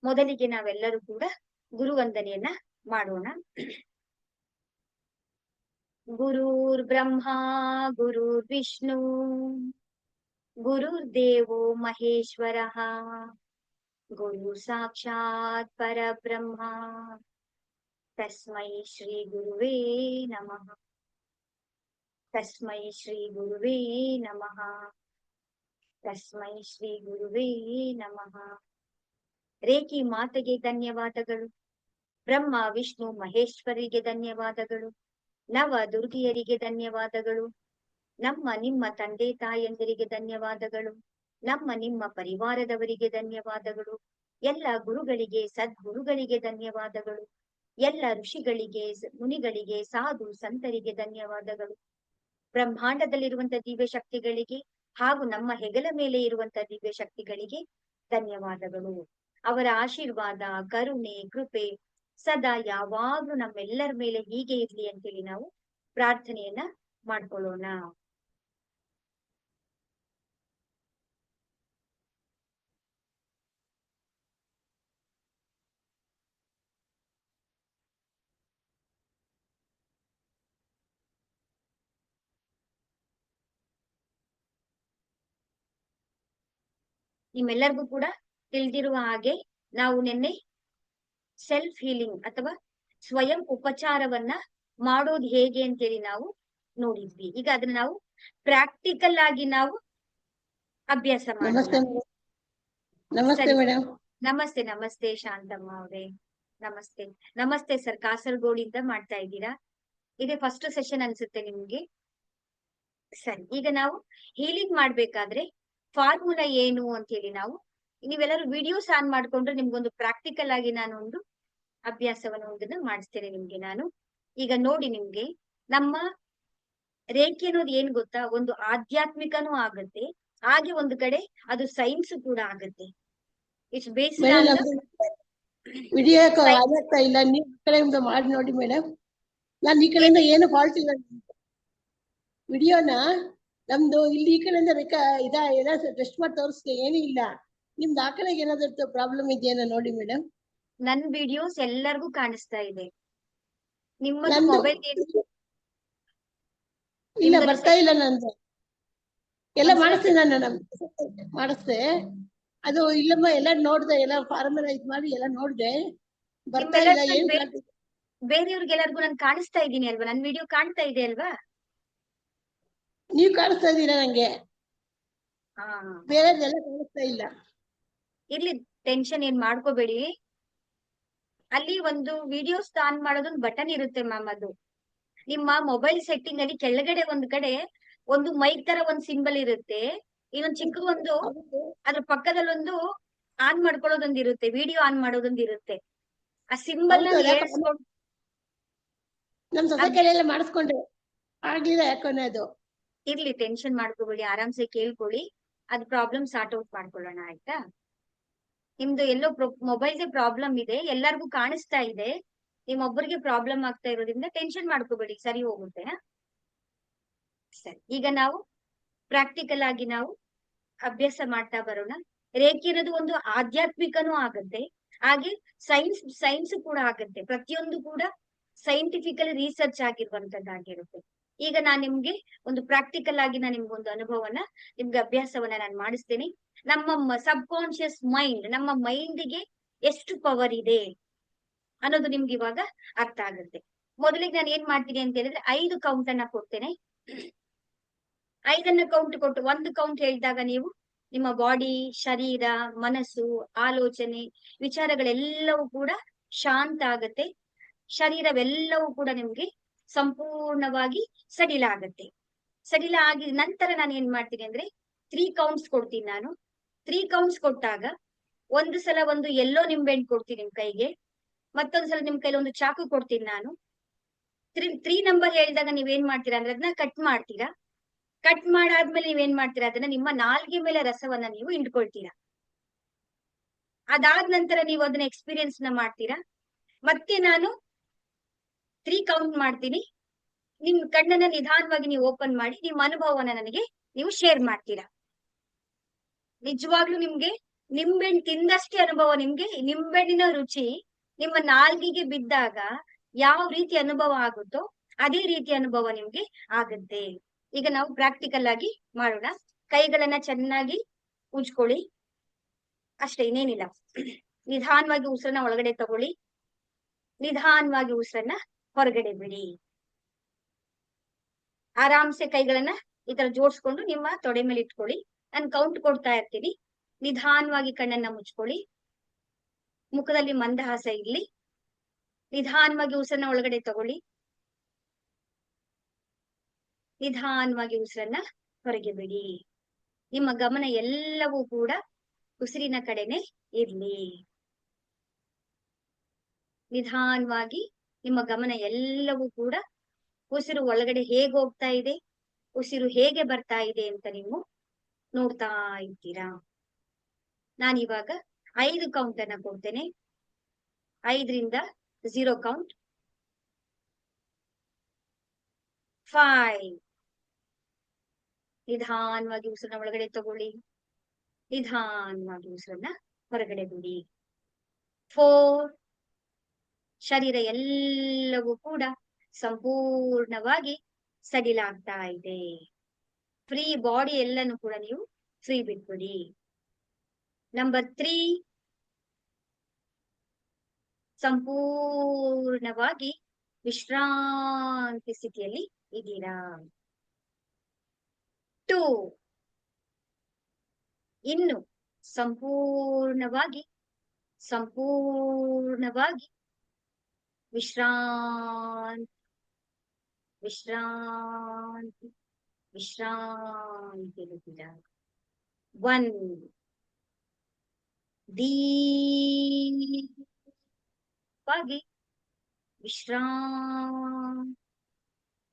ಮೊದಲಿಗೆ ನಾವೆಲ್ಲರೂ ಕೂಡ ಗುರುವಂದನೆಯನ್ನ ಮಾಡೋಣ. ಗುರುರ್ ಬ್ರಹ್ಮ ಗುರುರ್ ವಿಷ್ಣು ಗುರುರ್ದೇವೋ ಮಹೇಶ್ವರಃ ಗುರು ಸಾಕ್ಷಾತ್ ಪರಬ್ರಹ್ಮ ತಸ್ಮೈ ಶ್ರೀ ಗುರುವೇ ನಮಃ. ತಸ್ಮೈ ಶ್ರೀ ಗುರುವೇ ನಮಃ. ತಸ್ಮೈ ಶ್ರೀ ಗುರುವೇ ನಮಃ. ರೇಖಿ ಮಾತೆಗೆ ಧನ್ಯವಾದಗಳು. ಬ್ರಹ್ಮ ವಿಷ್ಣು ಮಹೇಶ್ವರಿಗೆ ಧನ್ಯವಾದಗಳು. ನವ ದುರ್ಗಿಯರಿಗೆ ಧನ್ಯವಾದಗಳು. ನಮ್ಮ ನಿಮ್ಮ ತಂದೆ ತಾಯಂದಿರಿಗೆ ಧನ್ಯವಾದಗಳು. ನಮ್ಮ ನಿಮ್ಮ ಪರಿವಾರದವರಿಗೆ ಧನ್ಯವಾದಗಳು. ಎಲ್ಲ ಗುರುಗಳಿಗೆ ಸದ್ಗುರುಗಳಿಗೆ ಧನ್ಯವಾದಗಳು. ಎಲ್ಲ ಋಷಿಗಳಿಗೆ ಮುನಿಗಳಿಗೆ ಸಾಧು ಸಂತರಿಗೆ ಧನ್ಯವಾದಗಳು. ಬ್ರಹ್ಮಾಂಡದಲ್ಲಿರುವಂತಹ ದಿವ್ಯ ಶಕ್ತಿಗಳಿಗೆ ಹಾಗೂ ನಮ್ಮ ಹೆಗಲ ಮೇಲೆ ಇರುವಂತಹ ದಿವ್ಯ ಶಕ್ತಿಗಳಿಗೆ ಧನ್ಯವಾದಗಳು. ಅವರ ಆಶೀರ್ವಾದ ಕರುಣೆ ಕೃಪೆ ಸದಾ ಯಾವಾಗ್ಲೂ ನಮ್ಮೆಲ್ಲರ ಮೇಲೆ ಹೀಗೆ ಇರ್ಲಿ ಅಂತೇಳಿ ನಾವು ಪ್ರಾರ್ಥನೆಯನ್ನ ಮಾಡ್ಕೊಳ್ಳೋಣ. ನಿಮ್ಮೆಲ್ಲರಿಗೂ ಕೂಡ ತಿಳಿದಿರುವ ಹಾಗೆ ನಾವು ನಿನ್ನೆ ಸೆಲ್ಫ್ ಹೀಲಿಂಗ್ ಅಥವಾ ಸ್ವಯಂ ಉಪಚಾರವನ್ನ ಮಾಡೋದು ಹೇಗೆ ಅಂತೇಳಿ ನಾವು ನೋಡಿದ್ವಿ. ಈಗ ಅದನ್ನ ನಾವು ಪ್ರಾಕ್ಟಿಕಲ್ ಆಗಿ ನಾವು ಅಭ್ಯಾಸ ಮಾಡೋಣ. ನಮಸ್ತೆ ಮೇಡಮ್. ನಮಸ್ತೆ ನಮಸ್ತೆ ಶಾಂತಮ್ಮ ಅವರೇ. ನಮಸ್ತೆ ನಮಸ್ತೆ ಸರ್. ಕಾಸರಗೋಡಿಂದ ಮಾಡ್ತಾ ಇದ್ದೀರಾ? ಇದೇ ಫಸ್ಟ್ ಸೆಷನ್ ಅನ್ಸುತ್ತೆ ನಿಮ್ಗೆ. ಸರಿ, ಈಗ ನಾವು ಹೀಲಿಂಗ್ ಮಾಡ್ಬೇಕಾದ್ರೆ ಫಾರ್ಮುಲಾ ಏನು ಅಂತ ಹೇಳಿ ನಾವು ನೀವೆಲ್ಲರೂ ವಿಡಿಯೋಸ್ ಆನ್ ಮಾಡ್ಕೊಂಡ್ರೆ ನಿಮ್ಗೊಂದು ಪ್ರಾಕ್ಟಿಕಲ್ ಆಗಿ ನಾನು ಒಂದು ಅಭ್ಯಾಸವನ್ನು ಒಂದನ್ನ ಮಾಡಿಸ್ತೇನೆ ನಿಮ್ಗೆ ನಾನು. ಈಗ ನೋಡಿ, ನಿಮ್ಗೆ ನಮ್ಮ ರೇಖೆ ಅನ್ನೋದು ಏನ್ ಗೊತ್ತಾ, ಒಂದು ಆಧ್ಯಾತ್ಮಿಕನೂ ಆಗುತ್ತೆ, ಹಾಗೆ ಒಂದು ಕಡೆ ಅದು ಸೈನ್ಸ್ ಕೂಡ ಆಗುತ್ತೆ. ಇಟ್ಸ್ ಬೇಸ್ಡ್ ವಿಡಿಯೋ ಆಗ್ತಾ ಇಲ್ಲ, ನೀವು ಕಡೆಯಿಂದ ಮಾಡಿ ನೋಡಿ ಮೇಡಮ್. ನಾನು ಈ ಕಡೆಯಿಂದ ಏನು ಫಾಲ್ಟ್ ಇಲ್ಲ. ವಿಡಿಯೋನ ನಮ್ದು ಇಲ್ಲಿ ಈ ಕಡೆಯಿಂದ ಏನಾದ್ರು ಟೆಸ್ಟ್ ಮಾಡಿ ತೋರಿಸ್ತೆ, ಏನೂ ಇಲ್ಲ. ನಿಮ್ದು ಆ ಕಡೆಗೆ ಏನಾದ್ರು ಪ್ರಾಬ್ಲಮ್ ಇದೆಯೇನೋ ನೋಡಿ ಮೇಡಮ್. ನನ್ ವಿಡಿಯೋಸ್ ಎಲ್ಲರಿಗೂ ಕಾಣಿಸ್ತಾ ಇದೆ. ನಿಮ್ಮದು ಮೊಬೈಲ್ ಇಲ್ಲ, ಬರ್ತಾ ಇಲ್ಲ. ನಂದು ಎಲ್ಲ ಮಾಡಿಸ್ತೆ, ನಾನು ಮಾಡಿಸ್ದೆ. ಅದು ಇಲ್ಲಮ್ಮ, ಎಲ್ಲ ನೋಡ್ದೆ, ಎಲ್ಲ ಫಾರ್ಮ್ ಎಲ್ಲ ಇದ್ ಮಾಡಿ ಎಲ್ಲ ನೋಡ್ದೆ, ಬರ್ತಾ ಇಲ್ಲ. ಏನ್ ಬೇರೆಯವ್ರಿಗೆಲ್ಲರಿಗೂ ನಾನು ಕಾಣಿಸ್ತಾ ಇದ್ದೀನಿ ಅಲ್ವಾ? ನನ್ ವಿಡಿಯೋ ಕಾಣ್ತಾ ಇದೆ ಅಲ್ವಾ? ನೀವ್ ಕಾಣಿಸ್ತಾ ಇದ್ದೀರಾ ನಂಗೆ, ಬೇರೆದೆಲ್ಲ ಕಾಣಿಸ್ತಾ ಇಲ್ಲ. ಇರ್ಲಿ, ಟೆನ್ಷನ್ ಏನ್ ಮಾಡ್ಕೋಬೇಡಿ. ಅಲ್ಲಿ ಒಂದು ವಿಡಿಯೋಸ್ ಆನ್ ಮಾಡೋದೊಂದು ಬಟನ್ ಇರುತ್ತೆ ಮ್ಯಾಮ್. ಅದು ನಿಮ್ಮ ಮೊಬೈಲ್ ಸೆಟ್ಟಿಂಗ್ ಅಲ್ಲಿ ಕೆಳಗಡೆ ಒಂದ್ ಕಡೆ ಒಂದು ಮೈಕ್ ತರ ಒಂದ್ ಸಿಂಬಲ್ ಇರುತ್ತೆ, ಇನ್ನೊಂದ್ ಚಿಕ್ಕದೊಂದು ಅದ್ರ ಪಕ್ಕದಲ್ಲಿ ಒಂದು ಆನ್ ಮಾಡ್ಕೊಳ್ಳೋದೊಂದು ಇರುತ್ತೆ, ವಿಡಿಯೋ ಆನ್ ಮಾಡೋದೊಂದು ಇರುತ್ತೆ. ಆ ಸಿಂಬಲ್ ನಮ್ ಸೊಸೆ ಕೈಯೆಲ್ಲ ಮಾಡಿಸ್ಕೊಂಡ್ರೆ ಆಗ್ಲಿಲ್ಲ ಯಾಕೋನೆ ಅದು. ಇರ್ಲಿ, ಟೆನ್ಷನ್ ಮಾಡ್ಕೋಬೇಡಿ, ಆರಾಮ್ಸೆ ಕೇಳ್ಕೊಳ್ಳಿ. ಅದ್ ಪ್ರಾಬ್ಲಮ್ ಸಾರ್ಟ್ ಔಟ್ ಮಾಡ್ಕೊಳ್ಳೋಣ, ಆಯ್ತಾ? ನಿಮ್ದು ಎಲ್ಲೋ ಮೊಬೈಲ್ಗೆ ಪ್ರಾಬ್ಲಮ್ ಇದೆ, ಎಲ್ಲರಿಗೂ ಕಾಣಿಸ್ತಾ ಇದೆ. ನಿಮ್ಮೊಬ್ಬರಿಗೆ ಪ್ರಾಬ್ಲಮ್ ಆಗ್ತಾ ಇರೋದ್ರಿಂದ ಟೆನ್ಷನ್ ಮಾಡ್ಕೋಬೇಡಿ, ಸರಿ ಹೋಗುತ್ತೆ. ಸರಿ, ಈಗ ನಾವು ಪ್ರಾಕ್ಟಿಕಲ್ ಆಗಿ ನಾವು ಅಭ್ಯಾಸ ಮಾಡ್ತಾ ಬರೋಣ. ರೇಖೆ ಇರೋದು ಒಂದು ಆಧ್ಯಾತ್ಮಿಕನೂ ಆಗುತ್ತೆ, ಹಾಗೆ ಸೈನ್ಸ್ ಕೂಡ ಆಗುತ್ತೆ. ಪ್ರತಿಯೊಂದು ಕೂಡ ಸೈಂಟಿಫಿಕಲಿ ರಿಸರ್ಚ್ ಆಗಿರುವಂತದ್ದಾಗಿರುತ್ತೆ. ಈಗ ನಾನ್ ನಿಮ್ಗೆ ಒಂದು ಪ್ರಾಕ್ಟಿಕಲ್ ಆಗಿ ನಾನು ನಿಮ್ಗೊಂದು ಅನುಭವನ, ನಿಮ್ಗೆ ಅಭ್ಯಾಸವನ್ನ ನಾನು ಮಾಡಿಸ್ತೇನೆ. ನಮ್ಮ ಸಬ್ ಕಾನ್ಶಿಯಸ್ ಮೈಂಡ್, ನಮ್ಮ ಮೈಂಡ್ಗೆ ಎಷ್ಟು ಪವರ್ ಇದೆ ಅನ್ನೋದು ನಿಮ್ಗೆ ಇವಾಗ ಅರ್ಥ ಆಗುತ್ತೆ. ಮೊದಲಿಗೆ ನಾನು ಏನ್ ಮಾಡ್ತೀನಿ ಅಂತ ಹೇಳಿದ್ರೆ 5 ಕೌಂಟ್ ಅನ್ನ ಕೊಡ್ತೇನೆ. 5 ಕೌಂಟ್ ಕೊಟ್ಟು 1 ಕೌಂಟ್ ಹೇಳಿದಾಗ ನೀವು ನಿಮ್ಮ ಬಾಡಿ, ಶರೀರ, ಮನಸ್ಸು, ಆಲೋಚನೆ, ವಿಚಾರಗಳೆಲ್ಲವೂ ಕೂಡ ಶಾಂತ ಆಗತ್ತೆ. ಶರೀರವೆಲ್ಲವೂ ಕೂಡ ನಿಮ್ಗೆ ಸಂಪೂರ್ಣವಾಗಿ ಸಡಿಲ ಆಗತ್ತೆ. ಸಡಿಲ ಆಗಿ ನಂತರ ನಾನು ಏನ್ ಮಾಡ್ತೀನಿ ಅಂದ್ರೆ 3 ಕೌಂಟ್ಸ್ ಕೊಡ್ತೀನಿ ನಾನು. 3 ಕೌಂಟ್ಸ್ ಕೊಟ್ಟಾಗ ಒಂದು ಸಲ ಒಂದು ಯೆಲ್ಲೋ ನಿಂಬೆಹಣ್ಣು ಕೊಡ್ತೀನಿ ನಿಮ್ ಕೈಗೆ, ಮತ್ತೊಂದ್ಸಲ ನಿಮ್ ಕೈಲಿ ಒಂದು ಚಾಕು ಕೊಡ್ತೀನಿ ನಾನು. 3 ನಂಬರ್ ಹೇಳಿದಾಗ ನೀವೇನ್ ಮಾಡ್ತೀರಾ ಅಂದ್ರೆ ಅದನ್ನ ಕಟ್ ಮಾಡ್ತೀರಾ. ಕಟ್ ಮಾಡಾದ್ಮೇಲೆ ನೀವೇನ್ ಮಾಡ್ತೀರಾ, ಅದನ್ನ ನಿಮ್ಮ ನಾಲ್ಗೆ ಮೇಲೆ ರಸವನ್ನ ನೀವು ಹಿಂಡ್ಕೊಳ್ತೀರಾ. ಅದಾದ ನಂತರ ನೀವು ಅದನ್ನ ಎಕ್ಸ್ಪೀರಿಯನ್ಸ್ ನ ಮಾಡ್ತೀರಾ. ಮತ್ತೆ ನಾನು 3 ಕೌಂಟ್ ಮಾಡ್ತೀನಿ, ನಿಮ್ ಕಣ್ಣನ್ನ ನಿಧಾನವಾಗಿ ನೀವು ಓಪನ್ ಮಾಡಿ ನಿಮ್ಮ ಅನುಭವವನ್ನ ನನಗೆ ನೀವು ಶೇರ್ ಮಾಡ್ತೀರಾ. ನಿಜವಾಗ್ಲೂ ನಿಮ್ಗೆ ನಿಂಬೆಹಣ್ಣು ತಿಂದಷ್ಟೇ ಅನುಭವ ನಿಮ್ಗೆ. ನಿಂಬೆಹಣ್ಣಿನ ರುಚಿ ನಿಮ್ಮ ನಾಲ್ಗೆಗೆ ಬಿದ್ದಾಗ ಯಾವ ರೀತಿ ಅನುಭವ ಆಗುತ್ತೋ ಅದೇ ರೀತಿ ಅನುಭವ ನಿಮ್ಗೆ ಆಗುತ್ತೆ. ಈಗ ನಾವು ಪ್ರಾಕ್ಟಿಕಲ್ ಆಗಿ ಮಾಡೋಣ. ಕೈಗಳನ್ನ ಚೆನ್ನಾಗಿ ಉಜ್ಕೊಳ್ಳಿ, ಅಷ್ಟೇ, ಇನ್ನೇನಿಲ್ಲ. ನಿಧಾನವಾಗಿ ಉಸಿರನ್ನ ಒಳಗಡೆ ತಗೊಳ್ಳಿ, ನಿಧಾನವಾಗಿ ಉಸಿರನ್ನ ಹೊರಗಡೆ ಬಿಡಿ. ಆರಾಮ್ಸೆ ಕೈಗಳನ್ನ ಈ ತರ ಜೋಡಿಸ್ಕೊಂಡು ನಿಮ್ಮ ತೊಡೆ ಮೇಲೆ ಇಟ್ಕೊಳ್ಳಿ. ನಾನು ಕೌಂಟ್ ಕೊಡ್ತಾ ಇರ್ತೀನಿ. ನಿಧಾನವಾಗಿ ಕಣ್ಣನ್ನ ಮುಚ್ಕೊಳ್ಳಿ, ಮುಖದಲ್ಲಿ ಮಂದಹಾಸ ಇರ್ಲಿ. ನಿಧಾನವಾಗಿ ಉಸಿರನ್ನ ಒಳಗಡೆ ತಗೊಳ್ಳಿ, ನಿಧಾನವಾಗಿ ಉಸಿರನ್ನ ಹೊರಗೆ ಬಿಡಿ. ನಿಮ್ಮ ಗಮನ ಎಲ್ಲವೂ ಕೂಡ ಉಸಿರಿನ ಕಡೆನೆ ಇರ್ಲಿ. ನಿಧಾನವಾಗಿ ನಿಮ್ಮ ಗಮನ ಎಲ್ಲವೂ ಕೂಡ ಉಸಿರು ಒಳಗಡೆ ಹೇಗೆ ಹೋಗ್ತಾ ಇದೆ, ಉಸಿರು ಹೇಗೆ ಬರ್ತಾ ಇದೆ ಅಂತ ನೀವು ನೋಡ್ತಾ ಇದ್ದೀರಾ. ನಾನಿವಾಗ 5 ಕೌಂಟ್ ಅನ್ನ ಕೊಡ್ತೇನೆ. 5ರಿಂದ 0 ಕೌಂಟ್. 5. ನಿಧಾನವಾಗಿ ಉಸಿರನ್ನ ಒಳಗಡೆ ತಗೊಳ್ಳಿ, ನಿಧಾನವಾಗಿ ಉಸಿರನ್ನ ಹೊರಗಡೆ ಬಿಡಿ. 4. ಶರೀರ ಎಲ್ಲವೂ ಕೂಡ ಸಂಪೂರ್ಣವಾಗಿ ಸಡಿಲಾಗ್ತಾ ಇದೆ. ಫ್ರೀ ಬಾಡಿ ಎಲ್ಲನೂ ಕೂಡ ನೀವು ಫ್ರೀ ಬಿಟ್ಬಿಡಿ. ನಂಬರ್ 3. ಸಂಪೂರ್ಣವಾಗಿ ವಿಶ್ರಾಂತಿ ಸ್ಥಿತಿಯಲ್ಲಿ ಇದ್ದೀರಾ. 2. ಇನ್ನು ಸಂಪೂರ್ಣವಾಗಿ ವಿಶ್ರಾಂತಿ ವಿಶ್ರಾಂತಿ ವಿಶ್ರಾಂತಿ ಇದ್ದೀರಾ. 1. ದೀರ್ಘವಾಗಿ ವಿಶ್ರಾಂತಿ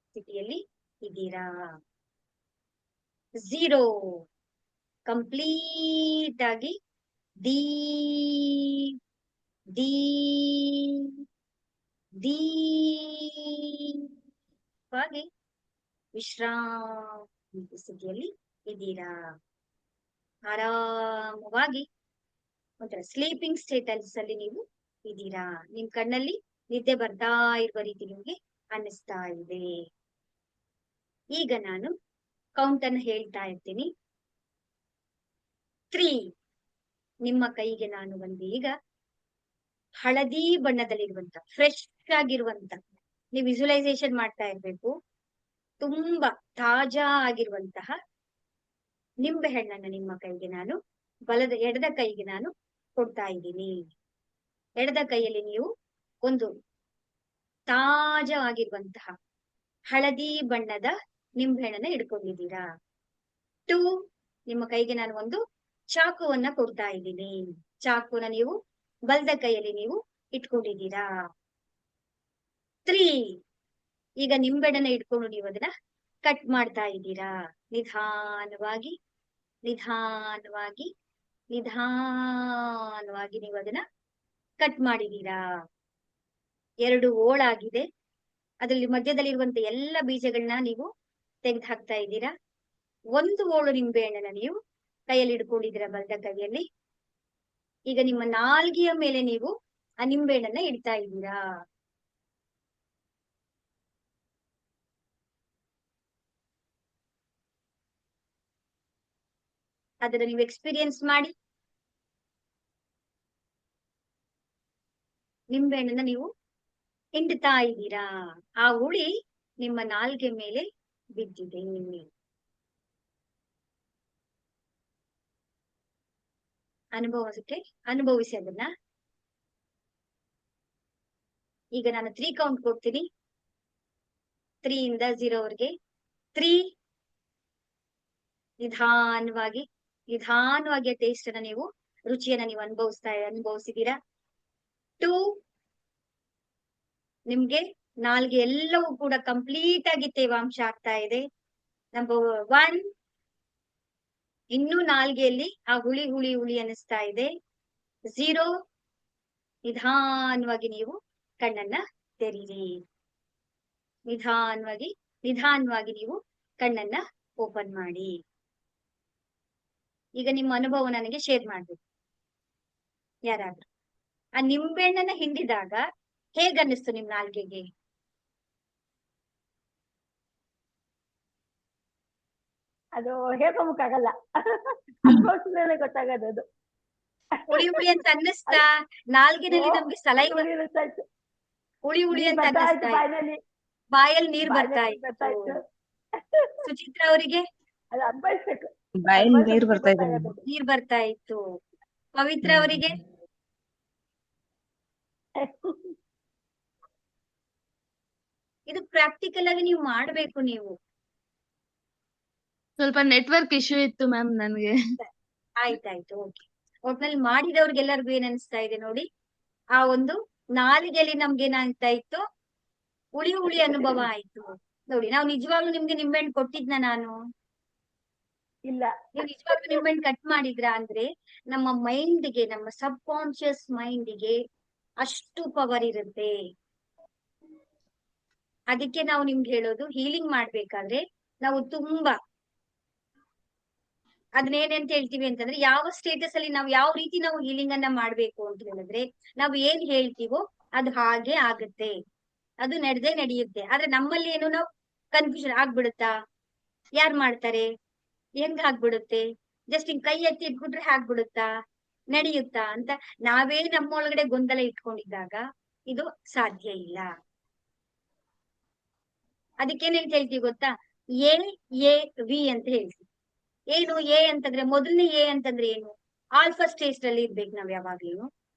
ಸ್ಥಿತಿಯಲ್ಲಿ ಇದ್ದೀರಾ. 0. ಕಂಪ್ಲೀಟ್ ಆಗಿ ದೀರ್ಘವಾಗಿ ವಿಶ್ರಾಂತಿ ಸ್ಥಿತಿಯಲ್ಲಿ ಇದ್ದೀರಾ. ಆರಾಮವಾಗಿ ಒಂಥರ ಸ್ಲೀಪಿಂಗ್ ಸ್ಟೇಟಸ್ ಅಲ್ಲಿ ನೀವು ಇದ್ದೀರಾ. ನಿಮ್ ಕಣ್ಣಲ್ಲಿ ನಿದ್ದೆ ಬರ್ತಾ ಇರುವ ರೀತಿ ನಿಮ್ಗೆ ಅನ್ನಿಸ್ತಾ ಇದೆ. ಈಗ ನಾನು ಕೌಂಟ್ ಅನ್ನು ಹೇಳ್ತಾ ಇರ್ತೀನಿ. 3. ನಿಮ್ಮ ಕೈಗೆ ನಾನು ಈಗ ಹಳದಿ ಬಣ್ಣದಲ್ಲಿರುವಂತ ಫ್ರೆಶ್ ಆಗಿರುವಂತ, ನೀವು ವಿಜುವಲೈಸೇಷನ್ ಮಾಡ್ತಾ ಇರ್ಬೇಕು, ತುಂಬಾ ತಾಜಾ ಆಗಿರುವಂತಹ ನಿಂಬೆ ಹಣ್ಣನ್ನ ನಿಮ್ಮ ಕೈಗೆ ನಾನು ಎಡದ ಕೈಗೆ ನಾನು ಕೊಡ್ತಾ ಇದ್ದೀನಿ. ಎಡದ ಕೈಯಲ್ಲಿ ನೀವು ಒಂದು ತಾಜಾ ಆಗಿರುವಂತಹ ಹಳದಿ ಬಣ್ಣದ ನಿಂಬೆಹಣ್ಣನ್ನ ಇಟ್ಕೊಂಡಿದ್ದೀರಾ. 2. ನಿಮ್ಮ ಕೈಗೆ ನಾನು ಒಂದು ಚಾಕುವನ್ನ ಕೊಡ್ತಾ ಇದ್ದೀನಿ. ಚಾಕುನ ನೀವು ಬಲದ ಕೈಯಲ್ಲಿ ನೀವು ಇಟ್ಕೊಂಡಿದ್ದೀರಾ. 3. ಈಗ ನಿಂಬೆಹಣ್ಣನ್ನ ಇಟ್ಕೊಂಡು ನೀವು ಅದನ್ನ ಕಟ್ ಮಾಡ್ತಾ ಇದ್ದೀರಾ. ನಿಧಾನವಾಗಿ ನಿಧಾನವಾಗಿ ನಿಧಾನವಾಗಿ ನೀವು ಅದನ್ನ ಕಟ್ ಮಾಡಿದೀರಾ. 2 ಓಳಾಗಿದೆ. ಅದರಲ್ಲಿ ಮಧ್ಯದಲ್ಲಿರುವಂತ ಎಲ್ಲ ಬೀಜಗಳನ್ನ ನೀವು ತೆಗೆದು ಹಾಕ್ತಾ ಇದ್ದೀರಾ. 1 ಓಳು ನಿಂಬೆಹಣ್ಣನ್ನ ನೀವು ಕೈಯಲ್ಲಿ ಇಟ್ಕೊಂಡಿದ್ದೀರಾ ಬಲದ ಕೈಯಲ್ಲಿ. ಈಗ ನಿಮ್ಮ ನಾಲ್ಗೆಯ ಮೇಲೆ ನೀವು ಆ ನಿಂಬೆಹಣ್ಣನ್ನ ಇಡ್ತಾ ಇದ್ದೀರಾ. ಅದನ್ನ ನೀವು ಎಕ್ಸ್ಪೀರಿಯನ್ಸ್ ಮಾಡಿ. ನಿಂಬೆಹಣ್ಣನ್ನ ನೀವು ಹಿಂಡ್ತಾ ಇದ್ದೀರಾ. ಆ ಹುಳಿ ನಿಮ್ಮ ನಾಲ್ಗೆ ಮೇಲೆ ಬಿದ್ದಿದೆ. ಅನುಭವಿಸಿ ಅದನ್ನ. ಈಗ ನಾನು 3 ಕೌಂಟ್ ಕೊಡ್ತೀನಿ. 3 ಇಂದ 0 ವರೆಗೆ. 3. ನಿಧಾನವಾಗಿ ಟೇಸ್ಟ್ ಅನ್ನ ನೀವು ರುಚಿಯನ್ನ ನೀವು ಅನುಭವಿಸಿದೀರಾ. 2. ನಿಮ್ಗೆ ನಾಲ್ಗೆ ಎಲ್ಲವೂ ಕೂಡ ಕಂಪ್ಲೀಟ್ ಆಗಿ ತೇವಾಂಶ ಆಗ್ತಾ ಇದೆ. ನಂಬರ್ 1. ಇನ್ನೂ ನಾಲ್ಗೆಯಲ್ಲಿ ಆ ಹುಳಿ ಅನ್ನಿಸ್ತಾ ಇದೆ. 0. ನಿಧಾನವಾಗಿ ನೀವು ಕಣ್ಣನ್ನ ತೆರೀರಿ. ನಿಧಾನವಾಗಿ ನೀವು ಕಣ್ಣನ್ನ ಓಪನ್ ಮಾಡಿ. ಈಗ ನಿಮ್ಮ ಅನುಭವ ನನಗೆ ಶೇರ್ ಮಾಡ್ಬೇಕು. ಯಾರಾದ್ರೂ ಆ ನಿಂಬೆಹಣ್ಣನ್ನ ಹಿಂಡಿದಾಗ ಹೇಗನ್ನಿಸ್ತು ನಿಮ್ ನಾಲ್ಗೆಗೆ? ಅದು ಹೇಳ್ಕೊಂಬಕ್ಕಾಗಲ್ಲ. ಅನ್ಭವಿಸಿದ್ರೆ ಗೊತ್ತಾಗದು ಅದು. ಹುಳಿ ಹುಳಿ ಅಂತ ಅನ್ನಿಸ್ತಾ? ನಾಲ್ಗೆನಲ್ಲಿ ನಮ್ಗೆ ಸಲೈವ ಹುಳಿ ಹುಳಿ ಅಂತ ಅನ್ನಿಸ್ತಾ? ಬಾಯಲ್ಲಿ ನೀರ್ ಬರ್ತಾ ಇತ್ತು. ಸುಚಿತ್ರ ಅವರಿಗೆ ಅದು ಅನ್ಭವಿಸ್ಬೇಕು. ಬಾಯಲ್ಲಿ ನೀರ್ ಬರ್ತಾ ಇದೆ. ನೀರ್ ಬರ್ತಾ ಇತ್ತು. ಪವಿತ್ರ ಅವರಿಗೆ ಇದು ಪ್ರಾಕ್ಟಿಕಲ್ ಆಗಿ ನೀವು ಮಾಡ್ಬೇಕು. ನೀವು ಸ್ವಲ್ಪ ನೆಟ್ವರ್ಕ್ ಇಶ್ಯೂ ಇತ್ತು ಮ್ಯಾಮ್ ನನ್ಗೆ. ಆಯ್ತಾಯ್ತು, ಓಕೆ. ಒಟ್ನಲ್ಲಿ ಮಾಡಿದವ್ರಿಗೆಲ್ಲರಿಗೂ ಏನ್ ಅನ್ಸ್ತಾ ಇದೆ ನೋಡಿ, ಆ ಒಂದು ನಾಲಿಗೆಯಲ್ಲಿ ನಮ್ಗೆ ಏನಾಗ್ತಾ ಇತ್ತು, ಹುಳಿ ಹುಳಿ ಅನುಭವ ಆಯ್ತು ನೋಡಿ. ನಾವು ನಿಜವಾಗ್ಲೂ ನಿಮ್ಗೆ ನಿಂಬೆಹಣ್ಣು ಕೊಟ್ಟಿದ್ನ ನಾನು? ಇಲ್ಲ. ನೀವು ನಿಜವಾಗ್ಲೂ ನಿಂಬೆಹಣ್ಣು ಕಟ್ ಮಾಡಿದ್ರ ಅಂದ್ರೆ ನಮ್ಮ ಮೈಂಡ್ಗೆ, ನಮ್ಮ ಸಬ್ ಕಾನ್ಶಿಯಸ್ ಮೈಂಡ್ಗೆ ಅಷ್ಟು ಪವರ್ ಇರುತ್ತೆ. ಅದಕ್ಕೆ ನಾವು ನಿಮ್ಗೆ ಹೇಳೋದು, ಹೀಲಿಂಗ್ ಮಾಡ್ಬೇಕಾದ್ರೆ ನಾವು ತುಂಬಾ ಅದನ್ನೇನಂತ ಹೇಳ್ತೀವಿ ಅಂತಂದ್ರೆ, ಯಾವ ಸ್ಟೇಟಸ್ ಅಲ್ಲಿ ನಾವು ಯಾವ ರೀತಿ ನಾವು ಹೀಲಿಂಗ್ ಅನ್ನ ಮಾಡ್ಬೇಕು ಅಂತ ಹೇಳಿದ್ರೆ, ನಾವು ಏನ್ ಹೇಳ್ತೀವೋ ಅದು ಹಾಗೆ ಆಗುತ್ತೆ, ಅದು ನಡೆದೇ ನಡೆಯುತ್ತೆ. ಆದ್ರೆ ನಮ್ಮಲ್ಲಿ ಏನು ನಾವು ಕನ್ಫ್ಯೂಷನ್ ಆಗ್ಬಿಡುತ್ತಾ, ಯಾರ್ ಮಾಡ್ತಾರೆ, ಹೆಂಗ್ ಆಗ್ಬಿಡುತ್ತೆ, ಜಸ್ಟ್ ಹಿಂಗ್ ಕೈ ಎತ್ತಿ ಇಟ್ಬಿಟ್ರೆ ಆಗ್ಬಿಡುತ್ತಾ, ನಡೆಯುತ್ತಾ ಅಂತ ನಾವೇ ನಮ್ಮೊಳಗಡೆ ಗೊಂದಲ ಇಟ್ಕೊಂಡಿದ್ದಾಗ ಇದು ಸಾಧ್ಯ ಇಲ್ಲ. ಅದಕ್ಕೇನೇನ್ ಹೇಳ್ತೀವಿ ಗೊತ್ತಾ, ಎ ವಿ ಅಂತ ಹೇಳ್ತೀವಿ. ಏನು ಎ ಅಂತಂದ್ರೆ, ಮೊದಲನೇ ಎ ಅಂತಂದ್ರೆ ಏನು, ಆಲ್ಫಾ ಸ್ಟೇಜ್ ಅಲ್ಲಿ ಇರ್ಬೇಕು ನಾವ್ ಯಾವಾಗ್ಲೂ.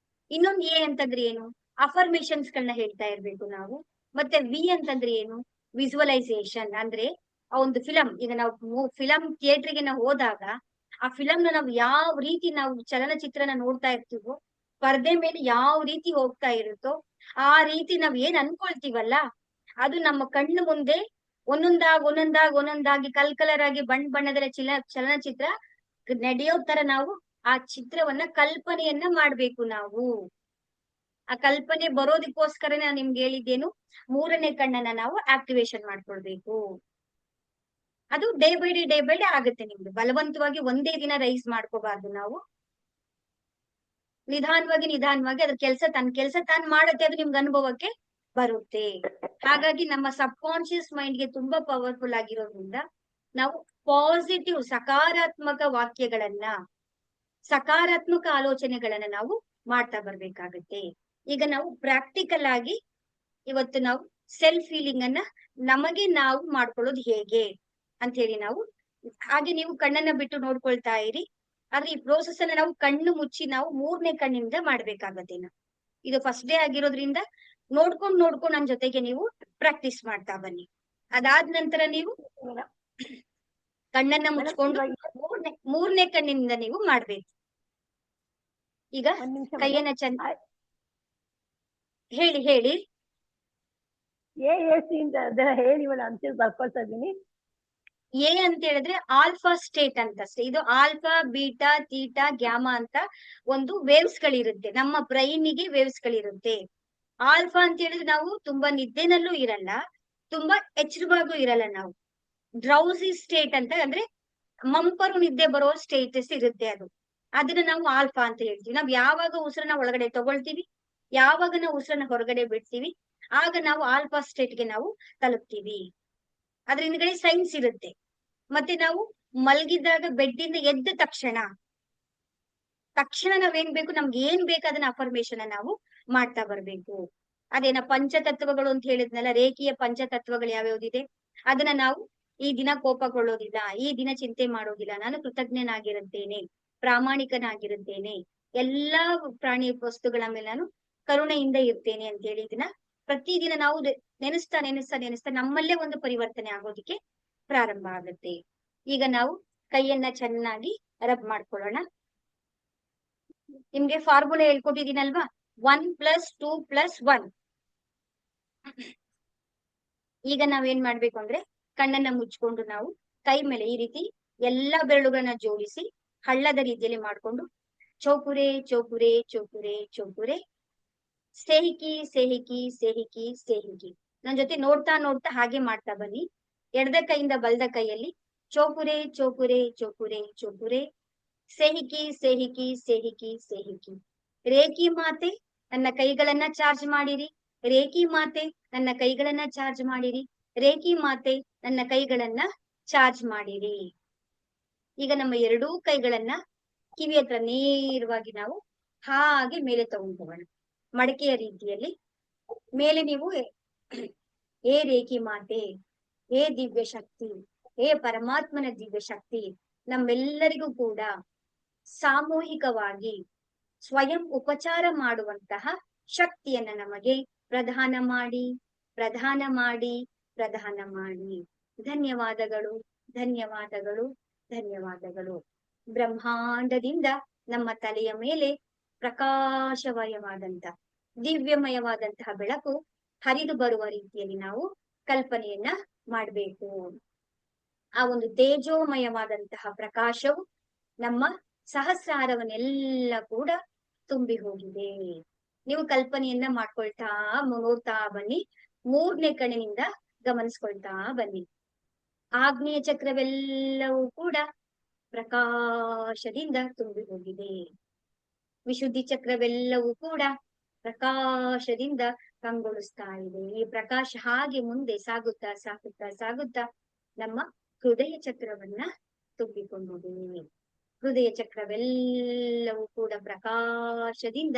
ಇನ್ನೊಂದು ಎ ಅಂತಂದ್ರೆ ಏನು, ಅಫರ್ಮೇಶನ್ಸ್ ಗಳನ್ನ ಹೇಳ್ತಾ ಇರ್ಬೇಕು ನಾವು. ಮತ್ತೆ ವಿ ಅಂತಂದ್ರೆ ಏನು, ವಿಜುವಲೈಸೇಷನ್. ಅಂದ್ರೆ ಆ ಒಂದು ಫಿಲಂ, ಈಗ ನಾವು ಫಿಲಂ ಥಿಯೇಟರ್ಗೆ ನಾವು ಹೋದಾಗ ಆ ಫಿಲಂ ನಾವು ಯಾವ ರೀತಿ ನಾವು ಚಲನಚಿತ್ರನ ನೋಡ್ತಾ ಇರ್ತೀವೋ, ಪರದೆ ಮೇಲೆ ಯಾವ ರೀತಿ ಹೋಗ್ತಾ ಇರುತ್ತೋ ಆ ರೀತಿ ನಾವ್ ಏನ್ ಅನ್ಕೊಳ್ತೀವಲ್ಲ, ಅದು ನಮ್ಮ ಕಣ್ಣು ಮುಂದೆ ಒಂದೊಂದಾಗಿ ಕಲರ್ ಆಗಿ ಬಣ್ಣದ ಚಲನಚಿತ್ರ ನಡೆಯೋ ತರ ನಾವು ಆ ಚಿತ್ರವನ್ನ ಕಲ್ಪನೆಯನ್ನ ಮಾಡ್ಬೇಕು. ನಾವು ಆ ಕಲ್ಪನೆ ಬರೋದಕ್ಕೋಸ್ಕರ ನಾನು ನಿಮ್ಗೆ ಹೇಳಿದ್ದೇನು, ಮೂರನೇ ಕಣ್ಣನ್ನ ನಾವು ಆಕ್ಟಿವೇಶನ್ ಮಾಡ್ಕೊಳ್ಬೇಕು. ಅದು ಡೇ ಬೈ ಡೇ ಆಗುತ್ತೆ ನಿಮ್ದು. ಬಲವಂತವಾಗಿ ಒಂದೇ ದಿನ ರೈಸ್ ಮಾಡ್ಕೋಬಾರ್ದು. ನಾವು ನಿಧಾನವಾಗಿ ಅದ್ರ ತನ್ನ ಕೆಲಸ ತಾನು ಮಾಡುತ್ತೆ, ಅದು ನಿಮ್ಗೆ ಅನುಭವಕ್ಕೆ ಬರುತ್ತೆ. ಹಾಗಾಗಿ ನಮ್ಮ ಸಬ್ ಕಾನ್ಶಿಯಸ್ ಮೈಂಡ್ಗೆ ತುಂಬಾ ಪವರ್ಫುಲ್ ಆಗಿರೋದ್ರಿಂದ ನಾವು ಪಾಸಿಟಿವ್, ಸಕಾರಾತ್ಮಕ ವಾಕ್ಯಗಳನ್ನ, ಸಕಾರಾತ್ಮಕ ಆಲೋಚನೆಗಳನ್ನ ನಾವು ಮಾಡ್ತಾ ಬರ್ಬೇಕಾಗತ್ತೆ. ಈಗ ನಾವು ಪ್ರಾಕ್ಟಿಕಲ್ ಆಗಿ ಇವತ್ತು ನಾವು ಸೆಲ್ಫ್ ಹೀಲಿಂಗ್ ಅನ್ನ ನಮಗೆ ನಾವು ಮಾಡ್ಕೊಳ್ಳೋದು ಹೇಗೆ ಅಂತ ಹೇಳಿ ನಾವು, ಹಾಗೆ ನೀವು ಕಣ್ಣನ್ನ ಬಿಟ್ಟು ನೋಡ್ಕೊಳ್ತಾ ಇರಿ. ಆದ್ರೆ ಈ ಪ್ರೋಸೆಸ್ ಅನ್ನ ನಾವು ಕಣ್ಣು ಮುಚ್ಚಿ ನಾವು ಮೂರನೇ ಕಣ್ಣಿಂದ ಮಾಡ್ಬೇಕಾಗತ್ತೆ. ಇದು ಫಸ್ಟ್ ಡೇ ಆಗಿರೋದ್ರಿಂದ ನೋಡ್ಕೊಂಡು ನನ್ ಜೊತೆಗೆ ನೀವು ಪ್ರಾಕ್ಟೀಸ್ ಮಾಡ್ತಾ ಬನ್ನಿ. ಅದಾದ ನಂತರ ನೀವು ಕಣ್ಣನ್ನ ಮುಚ್ಕೊಂಡು ಮೂರನೇ ಕಣ್ಣಿನಿಂದ ನೀವು ಮಾಡ್ಬೇಕು. ಈಗ ಕೈಯನ್ನ ಚಂದ ಹೇಳಿ ಹೇಳಿ ಬರ್ಕೊಳ್ತಾ ಇದೀನಿ. ಎ ಅಂತ ಹೇಳಿದ್ರೆ ಆಲ್ಫಾ ಸ್ಟೇಟ್ ಅಂತಷ್ಟೇ. ಇದು ಆಲ್ಫಾ, ಬೀಟಾ, ತೀಟಾ, ಗ್ಯಾಮಾ ಅಂತ ಒಂದು ವೇವ್ಸ್ ಗಳಿರುತ್ತೆ. ನಮ್ಮ ಬ್ರೈನಿಗೆ ವೇವ್ಸ್ ಗಳಿರುತ್ತೆ. ಆಲ್ಫಾ ಅಂತ ಹೇಳಿದ್ರೆ ನಾವು ತುಂಬಾ ನಿದ್ದೆನಲ್ಲೂ ಇರಲ್ಲ, ತುಂಬಾ ಎಚ್ಚರವಾಗೂ ಇರಲ್ಲ. ನಾವು ಡ್ರೌಸಿ ಸ್ಟೇಟ್ ಅಂತ, ಅಂದ್ರೆ ಮಂಪರು ನಿದ್ದೆ ಬರೋ ಸ್ಟೇಟಸ್ ಇರುತ್ತೆ. ಅದನ್ನ ನಾವು ಆಲ್ಫಾ ಅಂತ ಹೇಳ್ತೀವಿ. ನಾವ್ ಯಾವಾಗ ಉಸಿರನ್ನ ಒಳಗಡೆ ತಗೊಳ್ತೀವಿ, ಯಾವಾಗ ನಾವು ಉಸಿರನ್ನ ಹೊರಗಡೆ ಬಿಡ್ತೀವಿ, ಆಗ ನಾವು ಆಲ್ಫಾ ಸ್ಟೇಟ್ಗೆ ನಾವು ತಲುಪ್ತೀವಿ. ಅದ್ರ ಹಿಂದ್ಗಡೆ ಸೈನ್ಸ್ ಇರುತ್ತೆ. ಮತ್ತೆ ನಾವು ಮಲಗಿದಾಗ ಬೆಡ್ಡಿಂದ ಎದ್ದ ತಕ್ಷಣ ನಾವೇನ್ ಬೇಕು, ನಮ್ಗೆ ಏನ್ ಬೇಕು ಅದನ್ನ ಅಫರ್ಮೇಶನ್ ನಾವು ಮಾಡ್ತಾ ಬರ್ಬೇಕು. ಅದೇನ ಪಂಚತತ್ವಗಳು ಅಂತ ಹೇಳಿದ್ನಲ್ಲ, ರೇಖೀಯ ಪಂಚತತ್ವಗಳು ಯಾವ್ಯಾವ್ದಿದೆ ಅದನ್ನ ನಾವು ಈ ದಿನ ಕೋಪಗೊಳ್ಳೋದಿಲ್ಲ, ಈ ದಿನ ಚಿಂತೆ ಮಾಡೋದಿಲ್ಲ, ನಾನು ಕೃತಜ್ಞನಾಗಿರುತ್ತೇನೆ, ಪ್ರಾಮಾಣಿಕನಾಗಿರುತ್ತೇನೆ, ಎಲ್ಲಾ ಪ್ರಾಣಿ ವಸ್ತುಗಳ ಮೇಲೆ ನಾನು ಕರುಣೆಯಿಂದ ಇರ್ತೇನೆ ಅಂತ ಹೇಳಿ ಇದನ್ನ ಪ್ರತಿದಿನ ನಾವು ನೆನೆಸ್ತಾ ನಮ್ಮಲ್ಲೇ ಒಂದು ಪರಿವರ್ತನೆ ಆಗೋದಿಕ್ಕೆ ಪ್ರಾರಂಭ ಆಗುತ್ತೆ. ಈಗ ನಾವು ಕೈಯನ್ನ ಚೆನ್ನಾಗಿ ರಬ್ ಮಾಡ್ಕೊಳ್ಳೋಣ. ನಿಮ್ಗೆ ಫಾರ್ಮುಲಾ ಹೇಳ್ಕೊಟ್ಟಿದ್ದೀನಲ್ವಾ, 1+2+1. ಈಗ ನಾವೇನ್ ಮಾಡ್ಬೇಕು ಅಂದ್ರೆ, ಕಣ್ಣನ್ನ ಮುಚ್ಕೊಂಡು ನಾವು ಕೈ ಮೇಲೆ ಈ ರೀತಿ ಎಲ್ಲಾ ಬೆರಳುಗಳನ್ನ ಜೋಡಿಸಿ ಹಳ್ಳದ ರೀತಿಯಲ್ಲಿ ಮಾಡ್ಕೊಂಡು ಚೌಕುರೆ ಚೌಕುರೆ ಚೌಕುರೆ ಚೌಕುರೆ, ಸೇಹಿಕಿ ಸೇಹಿಕಿ ಸೇಹಿಕಿ ಸೇಹಿಕಿ. ನನ್ ಜೊತೆ ನೋಡ್ತಾ ಹಾಗೆ ಮಾಡ್ತಾ ಬನ್ನಿ. ಎಡದ ಕೈಯಿಂದ ಬಲದ ಕೈಯಲ್ಲಿ ಚೌಕುರೆ ಚೌಕುರೆ ಚೌಕುರೆ ಚೌಕುರೆ, ಸೇಹಿಕಿ ಸೇಹಿಕಿ ಸೇಹಿಕಿ ಸೇಹಿಕಿ. ರೇಖಿ ಮಾತೆ ನನ್ನ ಕೈಗಳನ್ನ ಚಾರ್ಜ್ ಮಾಡಿರಿ. ರೇಖಿ ಮಾತೆ ನನ್ನ ಕೈಗಳನ್ನ ಚಾರ್ಜ್ ಮಾಡಿರಿ. ರೇಖಿ ಮಾತೆ ನನ್ನ ಕೈಗಳನ್ನ ಚಾರ್ಜ್ ಮಾಡಿರಿ. ಈಗ ನಮ್ಮ ಎರಡೂ ಕೈಗಳನ್ನ ಕಿವಿ ಹತ್ರ ನೇರವಾಗಿ ನಾವು ಹಾಗೆ ಮೇಲೆ ತಗೊಂಡು ಹೋಗೋಣ. ಮಡಕೆಯ ರೀತಿಯಲ್ಲಿ ಮೇಲೆ ನೀವು ಏ ರೇಖಿ ಮಾತೆ, ಏ ದಿವ್ಯ ಶಕ್ತಿ, ಏ ಪರಮಾತ್ಮನ ದಿವ್ಯ ಶಕ್ತಿ, ನಮ್ಮೆಲ್ಲರಿಗೂ ಕೂಡ ಸಾಮೂಹಿಕವಾಗಿ ಸ್ವಯಂ ಉಪಚಾರ ಮಾಡುವಂತಹ ಶಕ್ತಿಯನ್ನ ನಮಗೆ ಪ್ರದಾನ ಮಾಡಿ, ಪ್ರದಾನ ಮಾಡಿ, ಪ್ರದಾನ ಮಾಡಿ. ಧನ್ಯವಾದಗಳು, ಧನ್ಯವಾದಗಳು, ಧನ್ಯವಾದಗಳು. ಬ್ರಹ್ಮಾಂಡದಿಂದ ನಮ್ಮ ತಲೆಯ ಮೇಲೆ ಪ್ರಕಾಶಮಯವಾದಂತ ದಿವ್ಯಮಯವಾದಂತಹ ಬೆಳಕು ಹರಿದು ಬರುವ ರೀತಿಯಲ್ಲಿ ನಾವು ಕಲ್ಪನೆಯನ್ನ ಮಾಡಬೇಕು. ಆ ಒಂದು ತೇಜೋಮಯವಾದಂತಹ ಪ್ರಕಾಶವು ನಮ್ಮ ಸಹಸ್ರಾರವನ್ನೆಲ್ಲ ಕೂಡ ತುಂಬಿ ಹೋಗಿದೆ. ನೀವು ಕಲ್ಪನೆಯನ್ನ ಮಾಡ್ಕೊಳ್ತಾ ನೋಡ್ತಾ ಬನ್ನಿ. 3ನೇ ಕಣ್ಣಿನಿಂದ ಗಮನಿಸ್ಕೊಳ್ತಾ ಬನ್ನಿ. ಆಗ್ನೇಯ ಚಕ್ರವೆಲ್ಲವೂ ಕೂಡ ಪ್ರಕಾಶದಿಂದ ತುಂಬಿ ಹೋಗಿದೆ. ವಿಶುದ್ಧಿ ಚಕ್ರವೆಲ್ಲವೂ ಕೂಡ ಪ್ರಕಾಶದಿಂದ ಕಂಗೊಳಿಸ್ತಾ ಇದೆ. ಈ ಪ್ರಕಾಶ ಹಾಗೆ ಮುಂದೆ ಸಾಗುತ್ತಾ ಸಾಗುತ್ತಾ ಸಾಗುತ್ತಾ ನಮ್ಮ ಹೃದಯ ಚಕ್ರವನ್ನ ತುಂಬಿಕೊಂಡಿದೆ. ಹೃದಯ ಚಕ್ರವೆಲ್ಲವೂ ಕೂಡ ಪ್ರಕಾಶದಿಂದ,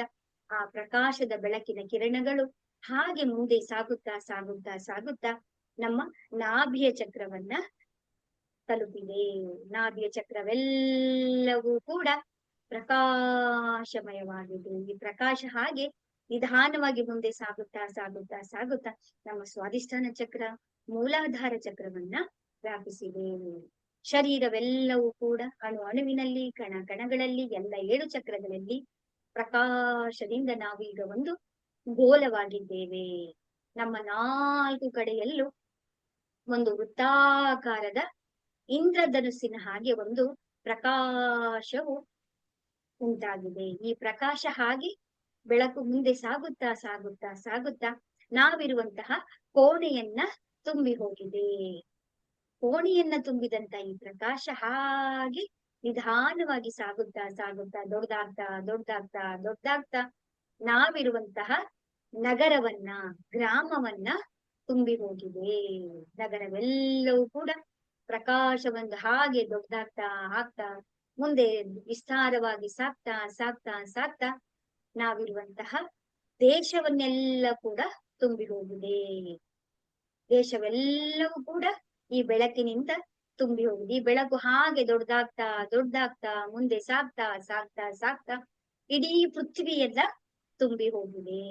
ಆ ಪ್ರಕಾಶದ ಬೆಳಕಿನ ಕಿರಣಗಳು ಹಾಗೆ ಮುಂದೆ ಸಾಗುತ್ತಾ ಸಾಗುತ್ತಾ ಸಾಗುತ್ತಾ ನಮ್ಮ ನಾಭಿಯ ಚಕ್ರವನ್ನ ತಲುಪಿದೆ. ನಾಭಿಯ ಚಕ್ರವೆಲ್ಲವೂ ಕೂಡ ಪ್ರಕಾಶಮಯವಾಗಿದೆ. ಈ ಪ್ರಕಾಶ ಹಾಗೆ ನಿಧಾನವಾಗಿ ಮುಂದೆ ಸಾಗುತ್ತಾ ಸಾಗುತ್ತಾ ಸಾಗುತ್ತಾ ನಮ್ಮ ಸ್ವಾಧಿಷ್ಠಾನ ಚಕ್ರ, ಮೂಲಾಧಾರ ಚಕ್ರವನ್ನ ವ್ಯಾಪಿಸಿದೆ. ಶರೀರವೆಲ್ಲವೂ ಕೂಡ ಅಣು ಅಣುವಿನಲ್ಲಿ, ಕಣ ಕಣಗಳಲ್ಲಿ, ಎಲ್ಲ 7 ಚಕ್ರಗಳಲ್ಲಿ ಪ್ರಕಾಶದಿಂದ ನಾವು ಈಗ ಒಂದು ಗೋಲವಾಗಿದ್ದೇವೆ. ನಮ್ಮ 4 ಕಡೆಯಲ್ಲೂ ಒಂದು ವೃತ್ತಾಕಾರದ ಇಂದ್ರಧನುಸ್ಸಿನ ಹಾಗೆ ಒಂದು ಪ್ರಕಾಶವು ಉಂಟಾಗಿದೆ. ಈ ಪ್ರಕಾಶ ಹಾಗೆ ಬೆಳಕು ಮುಂದೆ ಸಾಗುತ್ತಾ ಸಾಗುತ್ತಾ ಸಾಗುತ್ತಾ ನಾವಿರುವಂತಹ ಕೋಣೆಯನ್ನ ತುಂಬಿ ಹೋಗಿದೆ. ಕೋಣೆಯನ್ನ ತುಂಬಿದಂತ ಈ ಪ್ರಕಾಶ ಹಾಗೆ ನಿಧಾನವಾಗಿ ಸಾಗುತ್ತಾ ಸಾಗುತ್ತಾ ದೊಡ್ಡದಾಗ್ತಾ ದೊಡ್ಡದಾಗ್ತಾ ದೊಡ್ಡದಾಗ್ತಾ ನಾವಿರುವಂತಹ ನಗರವನ್ನ, ಗ್ರಾಮವನ್ನ ತುಂಬಿ ಹೋಗಿದೆ. ನಗರವೆಲ್ಲವೂ ಕೂಡ ಪ್ರಕಾಶವನ್ನು ಹಾಗೆ ದೊಡ್ಡದಾಗ್ತಾ ಆಗ್ತಾ ಮುಂದೆ ವಿಸ್ತಾರವಾಗಿ ಸಾಗ್ತಾ ಸಾಗ್ತಾ ಸಾಗ್ತಾ ನಾವಿರುವಂತಹ ದೇಶವನ್ನೆಲ್ಲ ಕೂಡ ತುಂಬಿ ಹೋಗಿದೆ. ದೇಶವೆಲ್ಲವೂ ಕೂಡ ಈ ಬೆಳಕಿನಿಂದ ತುಂಬಿ ಹೋಗಿದೆ. ಈ ಬೆಳಕು ಹಾಗೆ ದೊಡ್ಡದಾಗ್ತಾ ದೊಡ್ಡದಾಗ್ತಾ ಮುಂದೆ ಸಾಗ್ತಾ ಸಾಗ್ತಾ ಸಾಗ್ತಾ ಇಡೀ ಪೃಥ್ವಿಯೆಲ್ಲ ತುಂಬಿ ಹೋಗಿದೆ.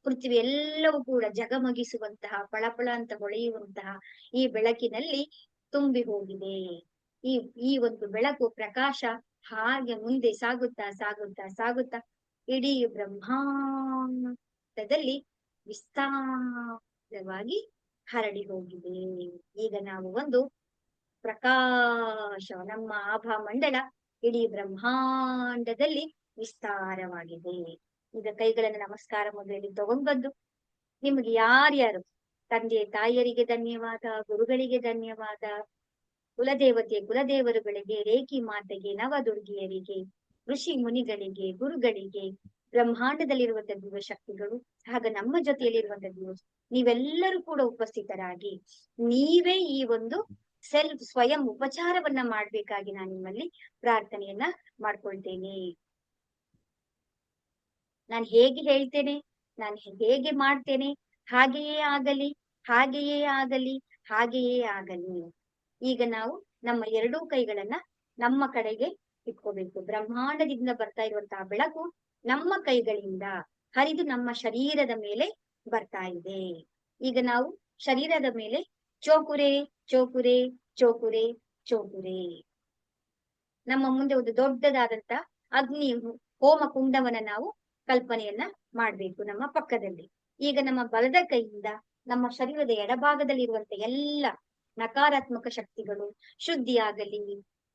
ಪೃಥ್ವಿ ಎಲ್ಲವೂ ಕೂಡ ಜಗಮಗಿಸುವಂತಹ, ಫಳಫಳ ಅಂತ ಹೊಳೆಯುವಂತಹ ಈ ಬೆಳಕಿನಲ್ಲಿ ತುಂಬಿ ಹೋಗಿದೆ. ಈ ಒಂದು ಬೆಳಕು ಪ್ರಕಾಶ ಹಾಗೆ ಮುಂದೆ ಸಾಗುತ್ತಾ ಸಾಗುತ್ತಾ ಸಾಗುತ್ತಾ ಇಡೀ ಬ್ರಹ್ಮಾಂಡದಲ್ಲಿ ವಿಸ್ತಾರವಾಗಿ ಹರಡಿ ಹೋಗಿದೆ. ಈಗ ನಾವು ಒಂದು ಪ್ರಕಾಶ, ನಮ್ಮ ಆಭಾ ಮಂಡಲ ಇಡೀ ಬ್ರಹ್ಮಾಂಡದಲ್ಲಿ ವಿಸ್ತಾರವಾಗಿದೆ. ಈಗ ಕೈಗಳನ್ನು ನಮಸ್ಕಾರ ಮುದ್ರೆಯಲ್ಲಿ ತಗೊಂಡ್ಬಂದು ನಿಮ್ಗೆ ಯಾರ್ಯಾರು ತಂದೆ ತಾಯಿಯರಿಗೆ ಧನ್ಯವಾದ, ಗುರುಗಳಿಗೆ ಧನ್ಯವಾದ, ಕುಲದೇವರುಗಳಿಗೆ, ರೇಖಿ ಮಾತೆಗೆ, ನವದುರ್ಗಿಯರಿಗೆ, ಋಷಿ ಮುನಿಗಳಿಗೆ, ಗುರುಗಳಿಗೆ, ಬ್ರಹ್ಮಾಂಡದಲ್ಲಿರುವಂತಹ ದಿವ್ಯ ಶಕ್ತಿಗಳು ಆಗ ನಮ್ಮ ಜೊತೆಯಲ್ಲಿರುವಂತಹ ನೀವೆಲ್ಲರೂ ಕೂಡ ಉಪಸ್ಥಿತರಾಗಿ ನೀವೇ ಈ ಒಂದು ಸ್ವಯಂ ಉಪಚಾರವನ್ನ ಮಾಡ್ಬೇಕಾಗಿ ನಾನು ನಿಮ್ಮಲ್ಲಿ ಪ್ರಾರ್ಥನೆಯನ್ನ ಮಾಡ್ಕೊಳ್ತೇನೆ. ನಾನು ಹೇಗೆ ಹೇಳ್ತೇನೆ, ನಾನು ಹೇಗೆ ಮಾಡ್ತೇನೆ, ಹಾಗೆಯೇ ಆಗಲಿ, ಹಾಗೆಯೇ ಆಗಲಿ, ಹಾಗೆಯೇ ಆಗಲಿ. ಈಗ ನಾವು ನಮ್ಮ 2 ಕೈಗಳನ್ನ ನಮ್ಮ ಕಡೆಗೆ ಇಟ್ಕೋಬೇಕು. ಬ್ರಹ್ಮಾಂಡದಿಂದ ಬರ್ತಾ ಇರುವಂತಹ ಬೆಳಕು ನಮ್ಮ ಕೈಗಳಿಂದ ಹರಿದು ನಮ್ಮ ಶರೀರದ ಮೇಲೆ ಬರ್ತಾ ಇದೆ. ಈಗ ನಾವು ಶರೀರದ ಮೇಲೆ ಚೋಕುರೆ ಚೋಕುರೆ ಚೋಕುರೆ ಚೋಕುರೆ. ನಮ್ಮ ಮುಂದೆ ಒಂದು ದೊಡ್ಡದಾದಂತ ಅಗ್ನಿ ಹೋಮ ಕುಂಡವನ್ನ ನಾವು ಕಲ್ಪನೆಯನ್ನ ಮಾಡ್ಬೇಕು ನಮ್ಮ ಪಕ್ಕದಲ್ಲಿ. ಈಗ ನಮ್ಮ ಬಲದ ಕೈಯಿಂದ ನಮ್ಮ ಶರೀರದ ಎಡಭಾಗದಲ್ಲಿರುವಂತ ಎಲ್ಲ ನಕಾರಾತ್ಮಕ ಶಕ್ತಿಗಳು ಶುದ್ಧಿಯಾಗಲಿ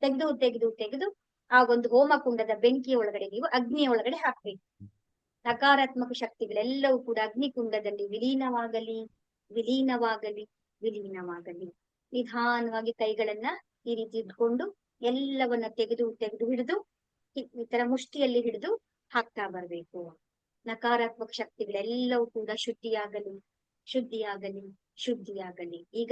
ತೆಗೆದು ತೆಗೆದು ತೆಗೆದು ಆ ಒಂದು ಹೋಮ ಕುಂಡದ ಬೆಂಕಿಯ ಒಳಗಡೆ ನೀವು ಅಗ್ನಿಯ ಒಳಗಡೆ ಹಾಕ್ಬೇಕು. ನಕಾರಾತ್ಮಕ ಶಕ್ತಿಗಳೆಲ್ಲವೂ ಕೂಡ ಅಗ್ನಿ ಕುಂಡದಲ್ಲಿ ವಿಲೀನವಾಗಲಿ, ವಿಲೀನವಾಗಲಿ, ವಿಲೀನವಾಗಲಿ. ನಿಧಾನವಾಗಿ ಕೈಗಳನ್ನ ಈ ರೀತಿ ಇಟ್ಕೊಂಡು ಎಲ್ಲವನ್ನ ತೆಗೆದು ತೆಗೆದು ಹಿಡಿದು ಈ ತರ ಮುಷ್ಟಿಯಲ್ಲಿ ಹಿಡಿದು ಹಾಕ್ತಾ ಬರ್ಬೇಕು. ನಕಾರಾತ್ಮಕ ಶಕ್ತಿಗಳೆಲ್ಲವೂ ಕೂಡ ಶುದ್ಧಿಯಾಗಲಿ, ಶುದ್ಧಿಯಾಗಲಿ, ಶುದ್ಧಿಯಾಗಲಿ. ಈಗ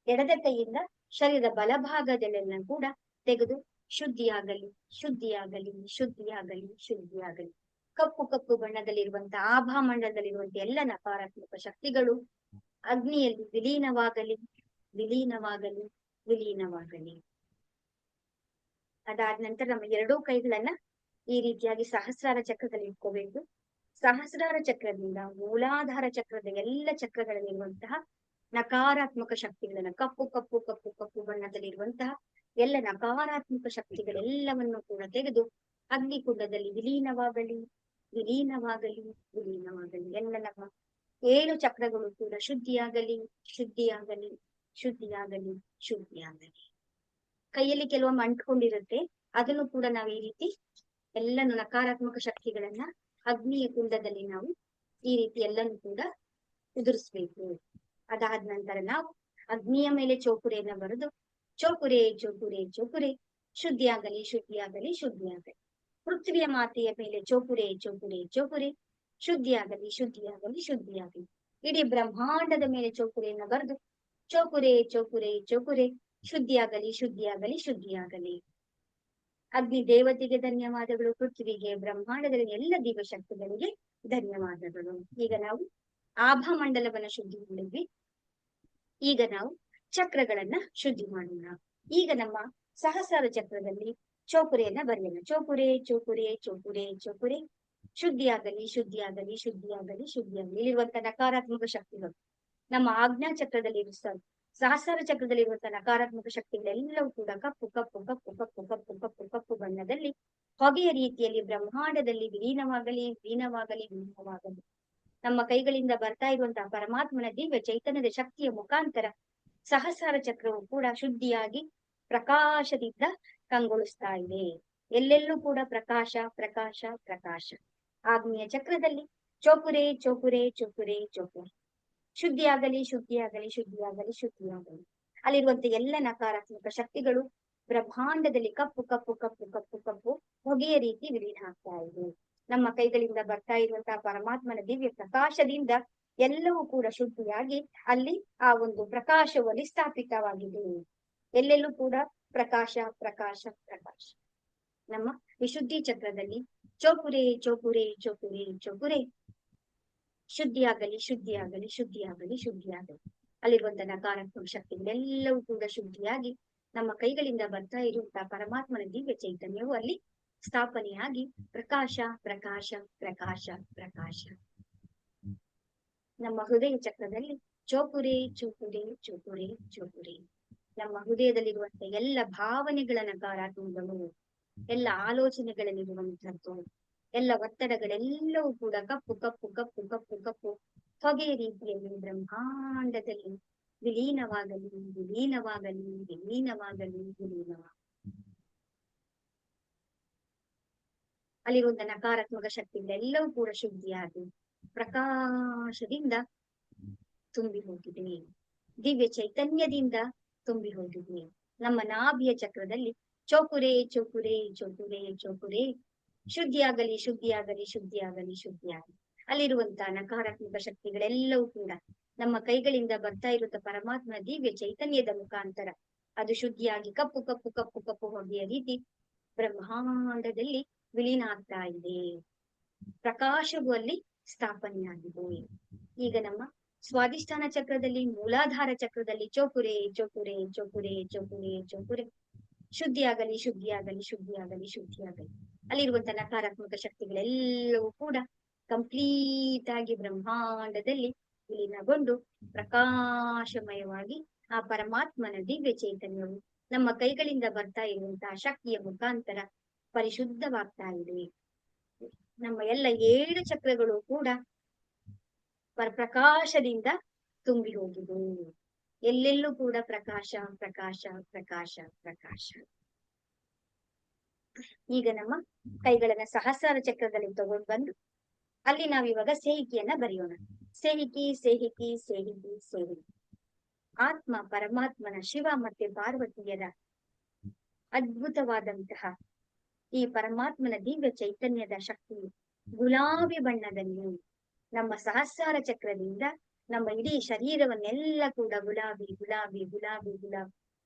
ಎಡದ ಕೈಯಿಂದ ಶರೀರದ ಬಲಭಾಗದಲ್ಲೆಲ್ಲ ಕೂಡ ತೆಗೆದು ಶುದ್ಧಿಯಾಗಲಿ, ಶುದ್ಧಿಯಾಗಲಿ, ಶುದ್ಧಿಯಾಗಲಿ, ಶುದ್ಧಿಯಾಗಲಿ. ಕಪ್ಪು ಕಪ್ಪು ಬಣ್ಣದಲ್ಲಿರುವಂತಹ ಆಭಾಮಂಡಲದಲ್ಲಿರುವಂತಹ ಎಲ್ಲ ನಕಾರಾತ್ಮಕ ಶಕ್ತಿಗಳು ಅಗ್ನಿಯಲ್ಲಿ ವಿಲೀನವಾಗಲಿ, ವಿಲೀನವಾಗಲಿ, ವಿಲೀನವಾಗಲಿ. ಅದಾದ ನಂತರ ನಮ್ಮ ಎರಡೂ ಕೈಗಳನ್ನ ಈ ರೀತಿಯಾಗಿ ಸಹಸ್ರಾರ ಚಕ್ರದಲ್ಲಿ ಇಟ್ಕೋಬೇಕು. ಸಹಸ್ರಾರ ಚಕ್ರದಿಂದ ಮೂಲಾಧಾರ ಚಕ್ರದ ಎಲ್ಲ ಚಕ್ರಗಳಲ್ಲಿರುವಂತಹ ನಕಾರಾತ್ಮಕ ಶಕ್ತಿಗಳನ್ನ, ಕಪ್ಪು ಕಪ್ಪು ಕಪ್ಪು ಕಪ್ಪು ಬಣ್ಣದಲ್ಲಿರುವಂತಹ ಎಲ್ಲ ನಕಾರಾತ್ಮಕ ಶಕ್ತಿಗಳೆಲ್ಲವನ್ನು ಕೂಡ ತೆಗೆದು ಅಗ್ನಿಕುಂಡದಲ್ಲಿ ವಿಲೀನವಾಗಲಿ, ವಿಲೀನವಾಗಲಿ, ವಿಲೀನವಾಗಲಿ. ಎಲ್ಲ ನಮ್ಮ 7 ಚಕ್ರಗಳು ಕೂಡ ಶುದ್ಧಿಯಾಗಲಿ, ಶುದ್ಧಿಯಾಗಲಿ, ಶುದ್ಧಿಯಾಗಲಿ, ಶುದ್ಧಿಯಾಗಲಿ. ಕೈಯಲ್ಲಿ ಕೆಲವೊಮ್ಮೆ ಅಂಟ್ಕೊಂಡಿರುತ್ತೆ, ಅದನ್ನು ಕೂಡ ನಾವು ಈ ರೀತಿ ಎಲ್ಲ ನಕಾರಾತ್ಮಕ ಶಕ್ತಿಗಳನ್ನ ಅಗ್ನಿಯ ಕುಂಡದಲ್ಲಿ ನಾವು ಈ ರೀತಿ ಎಲ್ಲನೂ ಕೂಡ ಉದುರಿಸ್ಬೇಕು. ಅದಾದ ನಂತರ ನಾವು ಅಗ್ನಿಯ ಮೇಲೆ ಚೋಪುರೆಯನ್ನ ಬರೆದು ಚೋಪುರೆ ಚೋಪುರೆ ಚೋಪುರೆ ಶುದ್ಧಿಯಾಗಲಿ, ಶುದ್ಧಿಯಾಗಲಿ, ಶುದ್ಧಿಯಾಗಲಿ. ಪೃಥ್ವಿಯ ಮಾತೆಯ ಮೇಲೆ ಚೋಪುರೆ ಚೋಪುರೆ ಚೋಪುರೆ ಶುದ್ಧಿಯಾಗಲಿ, ಶುದ್ಧಿಯಾಗಲಿ, ಶುದ್ಧಿಯಾಗಲಿ. ಇಡೀ ಬ್ರಹ್ಮಾಂಡದ ಮೇಲೆ ಚೋಪುರೆಯನ್ನ ಬರೆದು ಚೋಪುರೆ ಚೋಪುರೆ ಚೋಪುರೆ ಶುದ್ಧಿಯಾಗಲಿ, ಶುದ್ಧಿಯಾಗಲಿ, ಶುದ್ಧಿಯಾಗಲಿ. ಅಗ್ನಿ ದೇವತೆಗೆ ಧನ್ಯವಾದಗಳು, ಪೃಥ್ವಿಗೆ, ಬ್ರಹ್ಮಾಂಡದಲ್ಲಿ ಎಲ್ಲ ದಿವ್ಯಶಕ್ತಿಗಳಿಗೆ ಧನ್ಯವಾದಗಳು. ಈಗ ನಾವು ಆಭಾಮಂಡಲವನ್ನ ಶುದ್ಧಿ ಮಾಡಿದ್ವಿ. ಈಗ ನಾವು ಚಕ್ರಗಳನ್ನ ಶುದ್ಧಿ ಮಾಡೋಣ. ಈಗ ನಮ್ಮ ಸಹಸ್ರಾರ ಚಕ್ರದಲ್ಲಿ ಚೋಪುರೆಯನ್ನ ಬರೆಯೋಣ. ಚೋಪುರೆ ಚೋಪುರೆ ಚೋಪುರೆ ಚೋಪುರೆ ಶುದ್ಧಿಯಾಗಲಿ, ಶುದ್ಧಿಯಾಗಲಿ, ಶುದ್ಧಿಯಾಗಲಿ, ಶುದ್ಧಿಯಾಗಲಿ. ಇಲ್ಲಿರುವಂತಹ ನಕಾರಾತ್ಮಕ ಶಕ್ತಿಗಳು ನಮ್ಮ ಆಜ್ಞಾ ಚಕ್ರದಲ್ಲಿ ಸಹಸ್ರಾರ ಚಕ್ರದಲ್ಲಿರುವಂತಹ ನಕಾರಾತ್ಮಕ ಶಕ್ತಿಗಳೆಲ್ಲವೂ ಕೂಡ ಕಪ್ಪು ಕಪ್ಪು ಕಪ್ಪು ಕಪ್ಪು ಕಪ್ಪು ಕಪ್ಪು ಕಪ್ಪು ಬಣ್ಣದಲ್ಲಿ ಹೊಗೆಯ ರೀತಿಯಲ್ಲಿ ಬ್ರಹ್ಮಾಂಡದಲ್ಲಿ ವಿಲೀನವಾಗಲಿ, ವಿಲೀನವಾಗಲಿ, ವಿಲೀನವಾಗಲಿ. ನಮ್ಮ ಕೈಗಳಿಂದ ಬರ್ತಾ ಇರುವಂತಹ ಪರಮಾತ್ಮನ ದಿವ್ಯ ಚೈತನ್ಯದ ಶಕ್ತಿಯ ಮುಖಾಂತರ ಸಹಸ್ರಾರ ಚಕ್ರವು ಕೂಡ ಶುದ್ಧಿಯಾಗಿ ಪ್ರಕಾಶದಿಂದ ಕಂಗೊಳಿಸ್ತಾ ಇದೆ. ಎಲ್ಲೆಲ್ಲೂ ಕೂಡ ಪ್ರಕಾಶ, ಪ್ರಕಾಶ, ಪ್ರಕಾಶ. ಆಗ್ನೇಯ ಚಕ್ರದಲ್ಲಿ ಚೋಪುರೆ ಚೋಪುರೆ ಚೋಪುರೆ ಚೋಪುರೆ ಶುದ್ಧಿಯಾಗಲಿ, ಶುದ್ಧಿಯಾಗಲಿ, ಶುದ್ಧಿಯಾಗಲಿ, ಶುದ್ಧಿಯಾಗಲಿ. ಅಲ್ಲಿರುವಂತಹ ಎಲ್ಲ ನಕಾರಾತ್ಮಕ ಶಕ್ತಿಗಳು ಬ್ರಹ್ಮಾಂಡದಲ್ಲಿ ಕಪ್ಪು ಕಪ್ಪು ಕಪ್ಪು ಕಪ್ಪು ಕಪ್ಪು ಹೊಗೆಯ ರೀತಿ ವಿಲೀನ ಆಗ್ತಾ ಇದೆ. ನಮ್ಮ ಕೈಗಳಿಂದ ಬರ್ತಾ ಇರುವಂತಹ ಪರಮಾತ್ಮನ ದಿವ್ಯ ಪ್ರಕಾಶದಿಂದ ಎಲ್ಲವೂ ಕೂಡ ಶುದ್ಧಿಯಾಗಿ ಅಲ್ಲಿ ಆ ಒಂದು ಪ್ರಕಾಶವಲ್ಲಿ ಸ್ಥಾಪಿತವಾಗಿದೆ. ಎಲ್ಲೆಲ್ಲೂ ಕೂಡ ಪ್ರಕಾಶ, ಪ್ರಕಾಶ, ಪ್ರಕಾಶ. ನಮ್ಮ ವಿಶುದ್ಧಿ ಚಕ್ರದಲ್ಲಿ ಚೋಪುರೆ ಚೋಪುರೆ ಚೋಪುರೆ ಚೋಪುರೆ ಶುದ್ಧಿಯಾಗಲಿ, ಶುದ್ಧಿಯಾಗಲಿ, ಶುದ್ಧಿಯಾಗಲಿ, ಶುದ್ಧಿಯಾಗಲಿ. ಅಲ್ಲಿರುವಂತಹ ನಕಾರಾತ್ಮಕ ಶಕ್ತಿಗಳೆಲ್ಲವೂ ಕೂಡ ಶುದ್ಧಿಯಾಗಿ ನಮ್ಮ ಕೈಗಳಿಂದ ಬರ್ತಾ ಇರುವಂತಹ ಪರಮಾತ್ಮನ ದಿವ್ಯ ಚೈತನ್ಯವು ಅಲ್ಲಿ ಸ್ಥಾಪನೆಯಾಗಿ ಪ್ರಕಾಶ, ಪ್ರಕಾಶ, ಪ್ರಕಾಶ, ಪ್ರಕಾಶ. ನಮ್ಮ ಹೃದಯ ಚಕ್ರದಲ್ಲಿ ಚೋಪುರೆ ಚೋಪುರೆ ಚೋಪುರೆ ಚೋಪುರೆ ನಮ್ಮ ಹೃದಯದಲ್ಲಿರುವಂತಹ ಎಲ್ಲ ಭಾವನೆಗಳ ನಕಾರಾತ್ಮಕಗಳು, ಎಲ್ಲ ಆಲೋಚನೆಗಳಲ್ಲಿರುವಂತಹದ್ದು, ಎಲ್ಲ ಒತ್ತಡಗಳೆಲ್ಲವೂ ಕೂಡ ಕಪ್ಪು ಕಪ್ಪು ಕಪ್ಪು ಕಪ್ಪು ಕಪ್ಪು ಹೊಗೆಯ ರೀತಿಯಲ್ಲಿ ಬ್ರಹ್ಮಾಂಡದಲ್ಲಿ ವಿಲೀನವಾಗಲಿ, ವಿಲೀನವಾಗಲಿ, ವಿಲೀನವಾಗಲಿ, ವಿಲೀನವಾಗಲಿ. ಅಲ್ಲಿರುವಂತಹ ನಕಾರಾತ್ಮಕ ಶಕ್ತಿಗಳೆಲ್ಲವೂ ಕೂಡ ಶುದ್ಧಿಯಾಗಿ ಪ್ರಕಾಶದಿಂದ ತುಂಬಿ ಹೋಗಿದೆ, ದಿವ್ಯ ಚೈತನ್ಯದಿಂದ ತುಂಬಿ ಹೋಗಿದೆ. ನಮ್ಮ ನಾಭಿಯ ಚಕ್ರದಲ್ಲಿ ಚೋಪುರೆ ಚೋಪುರೆ ಚೋಪುರೆ ಚೋಪುರೆ ಶುದ್ಧಿಯಾಗಲಿ, ಶುದ್ಧಿಯಾಗಲಿ, ಶುದ್ಧಿಯಾಗಲಿ, ಶುದ್ಧಿಯಾಗಲಿ. ಅಲ್ಲಿರುವಂತಹ ನಕಾರಾತ್ಮಕ ಶಕ್ತಿಗಳೆಲ್ಲವೂ ಕೂಡ ನಮ್ಮ ಕೈಗಳಿಂದ ಬರ್ತಾ ಇರುವಂತಹ ಪರಮಾತ್ಮ ದಿವ್ಯ ಚೈತನ್ಯದ ಮುಖಾಂತರ ಅದು ಶುದ್ಧಿಯಾಗಿ ಕಪ್ಪು ಕಪ್ಪು ಕಪ್ಪು ಕಪ್ಪು ಹೊಗೆಯ ರೀತಿ ಬ್ರಹ್ಮಾಂಡದಲ್ಲಿ ವಿಲೀನ ಆಗ್ತಾ ಇದೆ. ಪ್ರಕಾಶವು ಅಲ್ಲಿ ಸ್ಥಾಪನೆಯಾಗಿದೆ. ಈಗ ನಮ್ಮ ಸ್ವಾಧಿಷ್ಠಾನ ಚಕ್ರದಲ್ಲಿ ಮೂಲಾಧಾರ ಚಕ್ರದಲ್ಲಿ ಚೋಪುರೆ ಚೋಪುರೆ ಚೋಪುರೆ ಚೋಪುರೆ ಚೋಪುರೆ ಶುದ್ಧಿಯಾಗಲಿ, ಶುದ್ಧಿಯಾಗಲಿ, ಶುದ್ಧಿಯಾಗಲಿ, ಶುದ್ಧಿಯಾಗಲಿ. ಅಲ್ಲಿರುವಂತಹ ನಕಾರಾತ್ಮಕ ಶಕ್ತಿಗಳೆಲ್ಲವೂ ಕೂಡ ಕಂಪ್ಲೀಟ್ ಆಗಿ ಬ್ರಹ್ಮಾಂಡದಲ್ಲಿ ವಿಲೀನಗೊಂಡು ಪ್ರಕಾಶಮಯವಾಗಿ ಆ ಪರಮಾತ್ಮನ ದಿವ್ಯ ಚೈತನ್ಯವು ನಮ್ಮ ಕೈಗಳಿಂದ ಬರ್ತಾ ಇರುವಂತಹ ಶಕ್ತಿಯ ಮುಖಾಂತರ ಪರಿಶುದ್ಧವಾಗ್ತಾ ಇದೆ. ನಮ್ಮ ಎಲ್ಲ 7 ಚಕ್ರಗಳು ಕೂಡ ಪ್ರಕಾಶದಿಂದ ತುಂಬಿ ಹೋಗಿದೆ. ಎಲ್ಲೆಲ್ಲೂ ಕೂಡ ಪ್ರಕಾಶ, ಪ್ರಕಾಶ, ಪ್ರಕಾಶ, ಪ್ರಕಾಶ. ಈಗ ನಮ್ಮ ಕೈಗಳನ್ನ ಸಹಸ್ರಾರ ಚಕ್ರದಲ್ಲಿ ತಗೊಂಡು ಬಂದು ಅಲ್ಲಿ ನಾವಿವಾಗ ಸೇಹಿಕೆಯನ್ನ ಬರೆಯೋಣ. ಸೇಹಿಕಿ, ಸೇಹಿಕಿ, ಸೇಹಿಕಿ, ಸೇಹಿಕಿ. ಆತ್ಮ ಪರಮಾತ್ಮನ ಶಿವ ಮತ್ತೆ ಪಾರ್ವತಿಯರ ಅದ್ಭುತವಾದಂತಹ ಈ ಪರಮಾತ್ಮನ ದಿವ್ಯ ಚೈತನ್ಯದ ಶಕ್ತಿ ಗುಲಾಬಿ ಬಣ್ಣದಲ್ಲಿ ನಮ್ಮ ಸಹಸ್ರಾರ ಚಕ್ರದಿಂದ ನಮ್ಮ ಇಡೀ ಶರೀರವನ್ನೆಲ್ಲ ಕೂಡ ಗುಲಾಬಿ ಗುಲಾಬಿ ಗುಲಾಬಿ ಗುಲಾಬಿ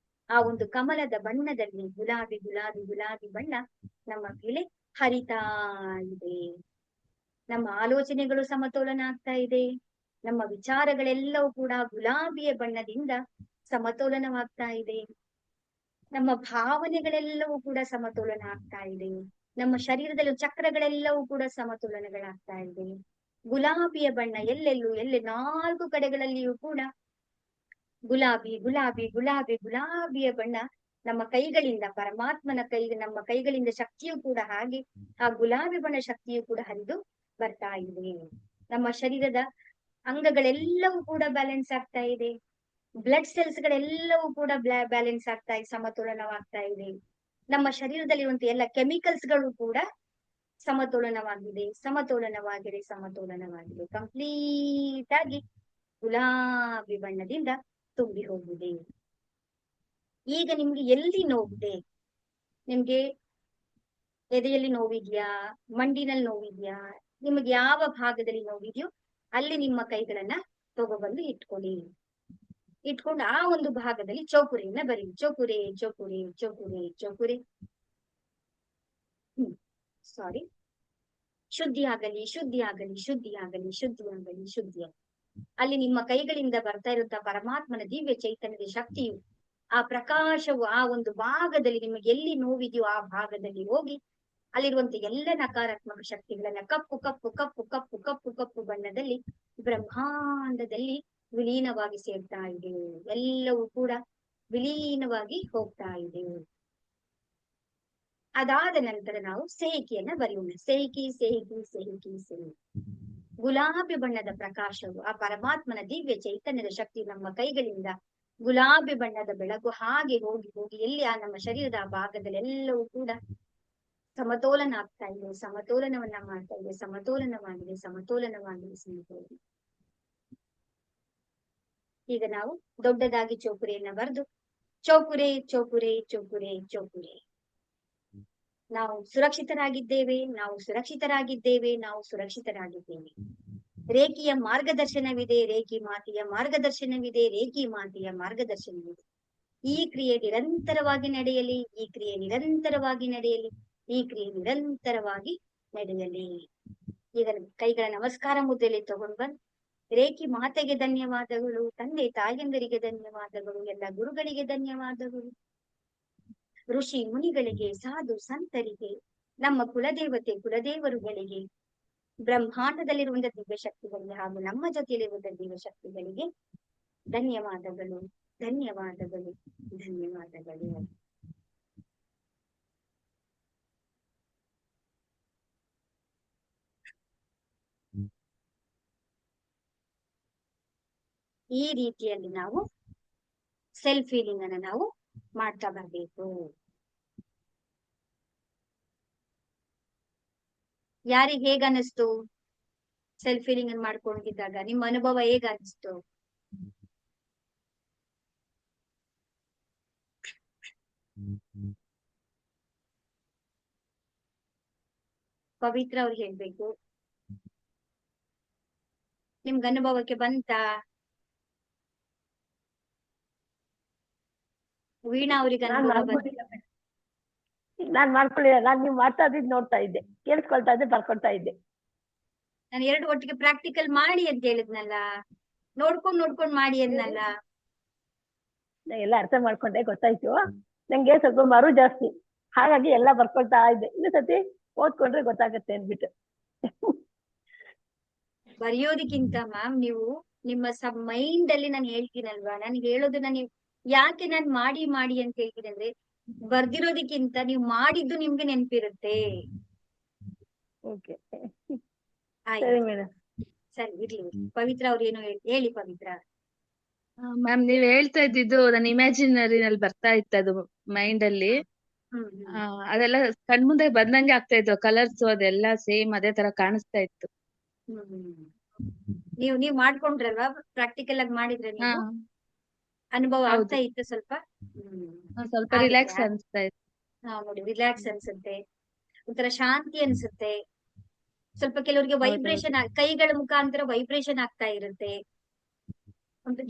ಆ ಒಂದು ಕಮಲದ ಬಣ್ಣದಲ್ಲಿ ಗುಲಾಬಿ ಗುಲಾಬಿ ಗುಲಾಬಿ ಬಣ್ಣ ನಮ್ಮ ಮೇಲೆ ಹರಿತಾ ಇದೆ. ನಮ್ಮ ಆಲೋಚನೆಗಳು ಸಮತೋಲನ ಆಗ್ತಾ ಇದೆ. ನಮ್ಮ ವಿಚಾರಗಳೆಲ್ಲವೂ ಕೂಡ ಗುಲಾಬಿಯ ಬಣ್ಣದಿಂದ ಸಮತೋಲನವಾಗ್ತಾ ಇದೆ. ನಮ್ಮ ಭಾವನೆಗಳೆಲ್ಲವೂ ಕೂಡ ಸಮತೋಲನ ಆಗ್ತಾ ಇದೆ. ನಮ್ಮ ಶರೀರದಲ್ಲಿ ಚಕ್ರಗಳೆಲ್ಲವೂ ಕೂಡ ಸಮತೋಲನಗಳಾಗ್ತಾ ಇದೆ. ಗುಲಾಬಿಯ ಬಣ್ಣ ಎಲ್ಲೆಲ್ಲೂ 4 ಕಡೆಗಳಲ್ಲಿಯೂ ಕೂಡ ಗುಲಾಬಿ ಗುಲಾಬಿ ಗುಲಾಬಿ ಗುಲಾಬಿಯ ಬಣ್ಣ ನಮ್ಮ ಕೈಗಳಿಂದ ಪರಮಾತ್ಮನ ನಮ್ಮ ಕೈಗಳಿಂದ ಶಕ್ತಿಯೂ ಕೂಡ ಹಾಗೆ ಆ ಗುಲಾಬಿ ಬಣ್ಣ ಶಕ್ತಿಯು ಕೂಡ ಹರಿದು ಬರ್ತಾ ಇದೆ. ನಮ್ಮ ಶರೀರದ ಅಂಗಗಳೆಲ್ಲವೂ ಕೂಡ ಬ್ಯಾಲೆನ್ಸ್ ಆಗ್ತಾ ಇದೆ. ಬ್ಲಡ್ ಸೆಲ್ಸ್ ಗಳೆಲ್ಲವೂ ಕೂಡ ಬ್ಯಾಲೆನ್ಸ್ ಆಗ್ತಾ ಇದೆ, ಸಮತೋಲನವಾಗ್ತಾ ಇದೆ. ನಮ್ಮ ಶರೀರದಲ್ಲಿರುವಂತಹ ಎಲ್ಲ ಕೆಮಿಕಲ್ಸ್ ಗಳು ಕೂಡ ಸಮತೋಲನವಾಗಿದೆ ಸಮತೋಲನವಾಗಿದೆ ಸಮತೋಲನವಾಗಿದೆ. ಕಂಪ್ಲೀಟ್ ಆಗಿ ಗುಲಾಬಿ ಬಣ್ಣದಿಂದ ತುಂಬಿ ಹೋಗಿದೆ. ಈಗ ನಿಮ್ಗೆ ಎಲ್ಲಿ ನೋವಿದೆ? ನಿಮ್ಗೆ ಎದೆಯಲ್ಲಿ ನೋವಿದ್ಯಾ, ಮಂಡಿನಲ್ಲಿ ನೋವಿದ್ಯಾ, ನಿಮ್ಗೆ ಯಾವ ಭಾಗದಲ್ಲಿ ನೋವಿದ್ಯೋ ಅಲ್ಲಿ ನಿಮ್ಮ ಕೈಗಳನ್ನ ತಗೊಬಂದು ಇಟ್ಕೊಂಡು ಆ ಒಂದು ಭಾಗದಲ್ಲಿ ಚೌಕುರಿಯನ್ನ ಬರೀ ಚೌಕುರೆ ಚೌಕುರೆ ಚೌಕುರೆ ಚೌಕುರೆ ಸಾರಿ ಶುದ್ಧಿ ಆಗಲಿ ಶುದ್ಧಿ ಆಗಲಿ ಶುದ್ಧಿ ಆಗಲಿ ಶುದ್ಧಿ ಆಗಲಿ ಶುದ್ಧಿ ಆಗಲಿ. ಅಲ್ಲಿ ನಿಮ್ಮ ಕೈಗಳಿಂದ ಬರ್ತಾ ಇರುವಂತಹ ಪರಮಾತ್ಮನ ದಿವ್ಯ ಚೈತನ್ಯದ ಶಕ್ತಿಯು ಆ ಪ್ರಕಾಶವು ಆ ಒಂದು ಭಾಗದಲ್ಲಿ ನಿಮಗೆ ಎಲ್ಲಿ ನೋವಿದೆಯೋ ಆ ಭಾಗದಲ್ಲಿ ಹೋಗಿ ಅಲ್ಲಿರುವಂತ ಎಲ್ಲ ನಕಾರಾತ್ಮಕ ಶಕ್ತಿಗಳನ್ನ ಕಪ್ಪು ಕಪ್ಪು ಕಪ್ಪು ಕಪ್ಪು ಕಪ್ಪು ಕಪ್ಪು ಬಣ್ಣದಲ್ಲಿ ಬ್ರಹ್ಮಾಂಡದಲ್ಲಿ ವಿಲೀನವಾಗಿ ಸೇರ್ತಾ ಇದೆ. ಎಲ್ಲವೂ ಕೂಡ ವಿಲೀನವಾಗಿ ಹೋಗ್ತಾ ಇದೆ. ಅದಾದ ನಂತರ ನಾವು ಸೇಹಿಕೆಯನ್ನ ಬರೆಯೋಣ. ಸೇಹಿಕಿ ಸೇಹಿಕಿ ಸೇಹಿಕಿ ಸೇಹಿಕಿ. ಗುಲಾಬಿ ಬಣ್ಣದ ಪ್ರಕಾಶವು ಆ ಪರಮಾತ್ಮನ ದಿವ್ಯ ಚೈತನ್ಯದ ಶಕ್ತಿ ನಮ್ಮ ಕೈಗಳಿಂದ ಗುಲಾಬಿ ಬಣ್ಣದ ಬೆಳಕು ಹಾಗೆ ಹೋಗಿ ಹೋಗಿ ಎಲ್ಲಿ ಆ ನಮ್ಮ ಶರೀರದ ಆ ಭಾಗದಲ್ಲಿ ಎಲ್ಲವೂ ಕೂಡ ಸಮತೋಲನ ಆಗ್ತಾ ಇದೆ, ಸಮತೋಲನವನ್ನ ಮಾಡ್ತಾ ಇದೆ, ಸಮತೋಲನವಾಗಿದೆ ಸಮತೋಲನವಾಗಿದೆ ಸಮತೋಲನ. ಈಗ ನಾವು ದೊಡ್ಡದಾಗಿ ಚೌಕುರೆಯನ್ನ ಬರೆದು ಚೌಕುರೆ ಚೌಕುರೆ ಚೌಕುರೆ ಚೌಕುರೆ. ನಾವು ಸುರಕ್ಷಿತರಾಗಿದ್ದೇವೆ, ನಾವು ಸುರಕ್ಷಿತರಾಗಿದ್ದೇವೆ, ನಾವು ಸುರಕ್ಷಿತರಾಗಿದ್ದೇವೆ. ರೇಖಿಯ ಮಾರ್ಗದರ್ಶನವಿದೆ, ರೇಖಿ ಮಾತೆಯ ಮಾರ್ಗದರ್ಶನವಿದೆ, ರೇಖಿ ಮಾತೆಯ ಮಾರ್ಗದರ್ಶನವಿದೆ. ಈ ಕ್ರಿಯೆ ನಿರಂತರವಾಗಿ ನಡೆಯಲಿ, ಈ ಕ್ರಿಯೆ ನಿರಂತರವಾಗಿ ನಡೆಯಲಿ, ಈ ಕ್ರಿಯೆ ನಿರಂತರವಾಗಿ ನಡೆಯಲಿ. ಈಗ ಕೈಗಳ ನಮಸ್ಕಾರ ಮುದ್ರೆಯಲ್ಲಿ ತಗೊಂಡು ಬಂದು ರೇಖಿ ಮಾತೆಗೆ ಧನ್ಯವಾದಗಳು, ತಂದೆ ತಾಯಂದರಿಗೆ ಧನ್ಯವಾದಗಳು, ಎಲ್ಲ ಗುರುಗಳಿಗೆ ಧನ್ಯವಾದಗಳು, ಋಷಿ ಮುನಿಗಳಿಗೆ, ಸಾಧು ಸಂತರಿಗೆ, ನಮ್ಮ ಕುಲದೇವತೆ ಕುಲದೇವರುಗಳಿಗೆ, ಬ್ರಹ್ಮಾಂಡದಲ್ಲಿರುವಂತಹ ದಿವ್ಯ ಶಕ್ತಿಗಳಿಗೆ ಹಾಗೂ ನಮ್ಮ ಜೊತೆಯಲ್ಲಿರುವಂತಹ ದಿವ್ಯ ಶಕ್ತಿಗಳಿಗೆ ಧನ್ಯವಾದಗಳು ಧನ್ಯವಾದಗಳು ಧನ್ಯವಾದಗಳು. ಈ ರೀತಿಯಲ್ಲಿ ನಾವು ಸೆಲ್ಫ್ ಫೀಲಿಂಗ್ ಅನ್ನ ನಾವು ಮಾಡ್ತಾ ಬರ್ಬೇಕು. ಯಾರಿಗೆ ಹೇಗ ಅನಿಸ್ತು ಸೆಲ್ಫ್ ಫೀಲಿಂಗ್ ಅನ್ನು ಮಾಡ್ಕೊಂಡಿದ್ದಾಗ? ನಿಮ್ಮ ಅನುಭವ ಹೇಗ ಅನಿಸ್ತು? ಪವಿತ್ರ ಅವ್ರು ಹೇಳ್ಬೇಕು. ನಿಮ್ಗೆ ಅನುಭವಕ್ಕೆ ಬಂತಾ? ವೀಣಾ ಅವ್ರಿಗೆ ಅನುಭವ ಬಂತ? ನಾನ್ ಮಾಡ್ಕೊಳ್ಳಿಲ್ಲ. ನಾನ್ ನೀವ್ ಮಾಡ್ತಾ ಇದ್ದಿದ್ ನೋಡ್ತಾ ಇದ್ದೆ, ಕೇಳಿಸ್ಕೊಳ್ತಾ ಇದ್ದೆ, ಬರ್ಕೊಳ್ತಾ ಇದ್ದೆ. ನಾನು ಎರಡು ಒಟ್ಟಿಗೆ ಪ್ರಾಕ್ಟಿಕಲ್ ಮಾಡಿ ಅಂತ ಹೇಳಿದ್ನಲ್ಲ, ನೋಡ್ಕೊಂಡ್ ಮಾಡಿ ಅಂದ್ನಲ್ಲ. ಎಲ್ಲ ಅರ್ಥ ಮಾಡ್ಕೊಂಡೆ, ಗೊತ್ತಾಯ್ತು. ನಂಗೆ ಸ್ವಲ್ಪ ಮರು ಜಾಸ್ತಿ, ಹಾಗಾಗಿ ಎಲ್ಲ ಬರ್ಕೊಳ್ತಾ ಇದ್ದೆ. ಇನ್ನು ಸತಿ ಓದ್ಕೊಂಡ್ರೆ ಗೊತ್ತಾಗತ್ತೆ ಅಂದ್ಬಿಟ್ಟು. ಬರೆಯೋದಕ್ಕಿಂತ ಮ್ಯಾಮ್ ನೀವು ನಿಮ್ಮ ಮೈಂಡ್ ಅಲ್ಲಿ ನಾನು ಹೇಳ್ತೀನಲ್ವಾ, ನನ್ಗೆ ಹೇಳೋದನ್ನ ನೀವು ಯಾಕೆ ನಾನ್ ಮಾಡಿ ಅಂತ ಹೇಳ್ತೀನಿ ಅಂದ್ರೆ, ಬರ್ದಿರೋದಕ್ಕಿಂತ ನೀವು ಮಾಡಿದ್ದು ನಿಮ್ಗೆ ನೆನಪಿರುತ್ತೆ. ಓಕೆ, ಆಯ್ತು, ಸರಿ ಮೇಡಮ್. ಸರಿ ಇರ್ಲಿ. ಪವಿತ್ರ ಅವ್ರು ಏನೋ ಹೇಳಿ ಪವಿತ್ರ. ಮ್ಯಾಮ್ ನೀವ್ ಹೇಳ್ತಾ ಇದ್ದಿದ್ದು ನನ್ನ ಇಮ್ಯಾಜಿನರಿನಲ್ಲಿ ಬರ್ತಾ ಇತ್ತು, ಅದು ಮೈಂಡ್ ಅಲ್ಲಿ. ಅದೆಲ್ಲ ಕಣ್ಮುಂದೆ ಬಂದಂಗೆ ಆಗ್ತಾ ಇತ್ತು, ಕಲರ್ಸ್ ಅದೆಲ್ಲ ಸೇಮ್ ಅದೇ ತರ ಕಾಣಿಸ್ತಾ ಇತ್ತು. ನೀವ್ ಮಾಡ್ಕೊಂಡ್ರಲ್ವಾ, ಪ್ರಾಕ್ಟಿಕಲ್ ಆಗಿ ಮಾಡಿದ್ರೆ ನೀವು ಅನುಭವ ಆಗ್ತಾ ಇತ್ತು ಸ್ವಲ್ಪ? ಸ್ವಲ್ಪ ರಿಲ್ಯಾಕ್ಸ್ ಅನ್ಸ್ತಾ ಇತ್ತು. ನೋಡಿ, ರಿಲ್ಯಾಕ್ಸ್ ಅನ್ಸುತ್ತೆ, ಒಂಥರ ಶಾಂತಿ ಅನ್ಸುತ್ತೆ. ಸ್ವಲ್ಪ ಕೆಲವರಿಗೆ ಹೌದೌದು. ವೈಬ್ರೇಷನ್ ಕೈಗಳ ಮುಖಾಂತರ ವೈಬ್ರೇಷನ್ ಆಗ್ತಾ ಇರುತ್ತೆ.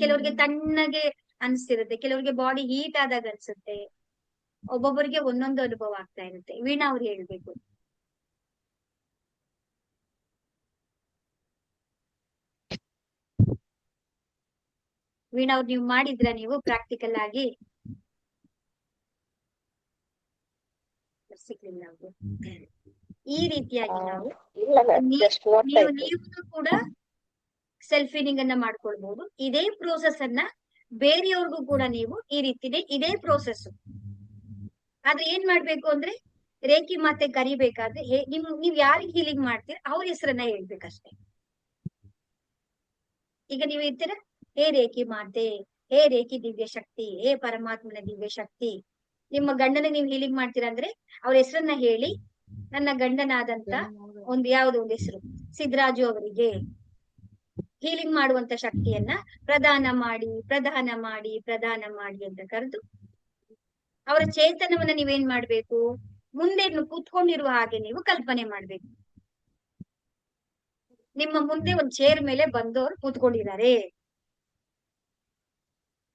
ಕೆಲವರಿಗೆ ತಣ್ಣಗೆ ಅನ್ಸ್ತಿರುತ್ತೆ, ಕೆಲವರಿಗೆ ಬಾಡಿ ಹೀಟ್ ಆದಾಗ ಅನ್ಸುತ್ತೆ. ಒಬ್ಬೊಬ್ಬರಿಗೆ ಒಂದೊಂದು ಅನುಭವ ಆಗ್ತಾ ಇರುತ್ತೆ. ವೀಣಾ ಅವ್ರು ಹೇಳ್ಬೇಕು. ವೀಣಾ ಅವ್ರು ನೀವು ಮಾಡಿದ್ರ ನೀವು ಪ್ರಾಕ್ಟಿಕಲ್ ಆಗಿ? ಸಿಗ್ಲಿಲ್ಲ ಅವ್ರು. ಈ ರೀತಿಯಾಗಿ ನಾವು ಇಲ್ಲ ಮ್ಯಾಮ್, ಜಸ್ಟ್ ನೋಡ್ತಾ ನೀವು ಇದ್ದೆ. ನೀವು ಕೂಡ ಸೆಲ್ಫ್ ಫೀಲಿಂಗ್ ಅನ್ನ ಮಾಡ್ಕೊಳ್ಬಹುದು. ಇದೇ ಪ್ರೋಸೆಸ್ ಅನ್ನ ಬೇರೆಯವ್ರಿಗೂ ಕೂಡ ನೀವು ಈ ರೀತಿನೇ ಇದೇ ಪ್ರೋಸೆಸ್. ಆದ್ರೆ ಏನ್ ಮಾಡ್ಬೇಕು ಅಂದ್ರೆ ರೇಖಿ ಮಾತೆ ಕರಿಬೇಕಾದ್ರೆ ನೀವ್ ಯಾರಿಗೆ ಹೀಲಿಂಗ್ ಮಾಡ್ತೀರ ಅವ್ರ ಹೆಸರನ್ನ ಹೇಳ್ಬೇಕಷ್ಟೇ. ಈಗ ನೀವು ಇರ್ತೀರ, ಹೇ ರೇಖಿ ಮಾತೆ, ಹೇ ರೇಖಿ ದಿವ್ಯ ಶಕ್ತಿ, ಹೇ ಪರಮಾತ್ಮನ ದಿವ್ಯ ಶಕ್ತಿ. ನಿಮ್ಮ ಗಂಡನ ನೀವು ಹೀಲಿಂಗ್ ಮಾಡ್ತೀರಾ ಅಂದ್ರೆ ಅವ್ರ ಹೆಸರನ್ನ ಹೇಳಿ, ನನ್ನ ಗಂಡನಾದಂತ ಯಾವ್ದೋ ಒಂದು ಹೆಸರು ಸಿದ್ದರಾಜು ಅವರಿಗೆ ಹೀಲಿಂಗ್ ಮಾಡುವಂತ ಶಕ್ತಿಯನ್ನ ಪ್ರದಾನ ಮಾಡಿ ಪ್ರದಾನ ಮಾಡಿ ಪ್ರದಾನ ಮಾಡಿ ಅಂತ ಕರೆದು ಅವರ ಚೇತನವನ್ನ ನೀವೇನ್ ಮಾಡ್ಬೇಕು, ಮುಂದೆ ಕೂತ್ಕೊಂಡಿರುವ ಹಾಗೆ ನೀವು ಕಲ್ಪನೆ ಮಾಡ್ಬೇಕು. ನಿಮ್ಮ ಮುಂದೆ ಒಂದ್ ಚೇರ್ ಮೇಲೆ ಬಂದವರು ಕೂತ್ಕೊಂಡಿದ್ದಾರೆ,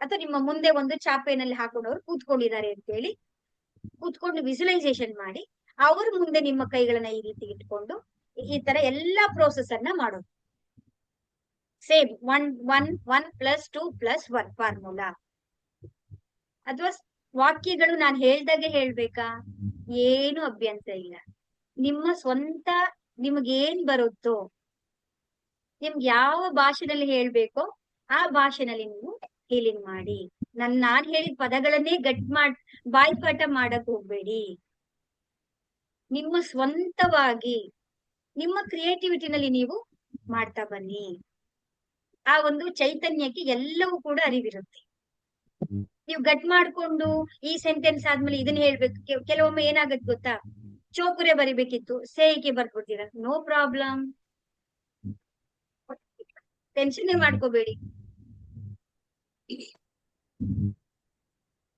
ಅಥವಾ ನಿಮ್ಮ ಮುಂದೆ ಒಂದು ಚಾಪೆನಲ್ಲಿ ಹಾಕೊಂಡವ್ರು ಕೂತ್ಕೊಂಡಿದ್ದಾರೆ ಅಂತ ಹೇಳಿ ಕೂತ್ಕೊಂಡು ವಿಜುವಲೈಸೇಷನ್ ಮಾಡಿ ಅವ್ರ ಮುಂದೆ ನಿಮ್ಮ ಕೈಗಳನ್ನ ಈ ರೀತಿ ಇಟ್ಕೊಂಡು ಈ ತರ ಎಲ್ಲಾ ಪ್ರೋಸೆಸ್ ಅನ್ನ ಮಾಡೋದು. Same 1+2+1 formula. ಅಥವಾ ವಾಕ್ಯಗಳು ನಾನು ಹೇಳ್ದಾಗೆ ಹೇಳ್ಬೇಕಾ? ಏನು ಅಭ್ಯಂತರ ಇಲ್ಲ. ನಿಮ್ಮ ಸ್ವಂತ ನಿಮ್ಗೇನ್ ಬರುತ್ತೋ, ನಿಮ್ಗೆ ಯಾವ ಭಾಷೆನಲ್ಲಿ ಹೇಳ್ಬೇಕೋ ಆ ಭಾಷೆನಲ್ಲಿ ನೀವು ಹೀಲಿಂಗ್ ಮಾಡಿ. ನಾನ್ ಹೇಳಿದ ಪದಗಳನ್ನೇ ಬಾಯ್ಪಾಠ ಮಾಡಕ್ ಹೋಗ್ಬೇಡಿ. ನಿಮ್ಮ ಸ್ವಂತವಾಗಿ ನಿಮ್ಮ ಕ್ರಿಯೇಟಿವಿಟಿನಲ್ಲಿ ನೀವು ಮಾಡ್ತಾ ಬನ್ನಿ. ಆ ಒಂದು ಚೈತನ್ಯಕ್ಕೆ ಎಲ್ಲವೂ ಕೂಡ ಅರಿವಿರುತ್ತೆ. ನೀವು ಗಟ್ ಮಾಡ್ಕೊಂಡು ಈ ಸೆಂಟೆನ್ಸ್ ಆದ್ಮೇಲೆ ಇದನ್ನ ಹೇಳ್ಬೇಕು. ಕೆಲವೊಮ್ಮೆ ಏನಾಗತ್ ಗೊತ್ತಾ, ಚೋಕುರೆ ಬರಿಬೇಕಿತ್ತು, ಸೇಯಿಗೆ ಬರ್ಕೊತೀರ, ನೋ ಪ್ರಾಬ್ಲಮ್, ಟೆನ್ಷನ್ ಮಾಡ್ಕೋಬೇಡಿ.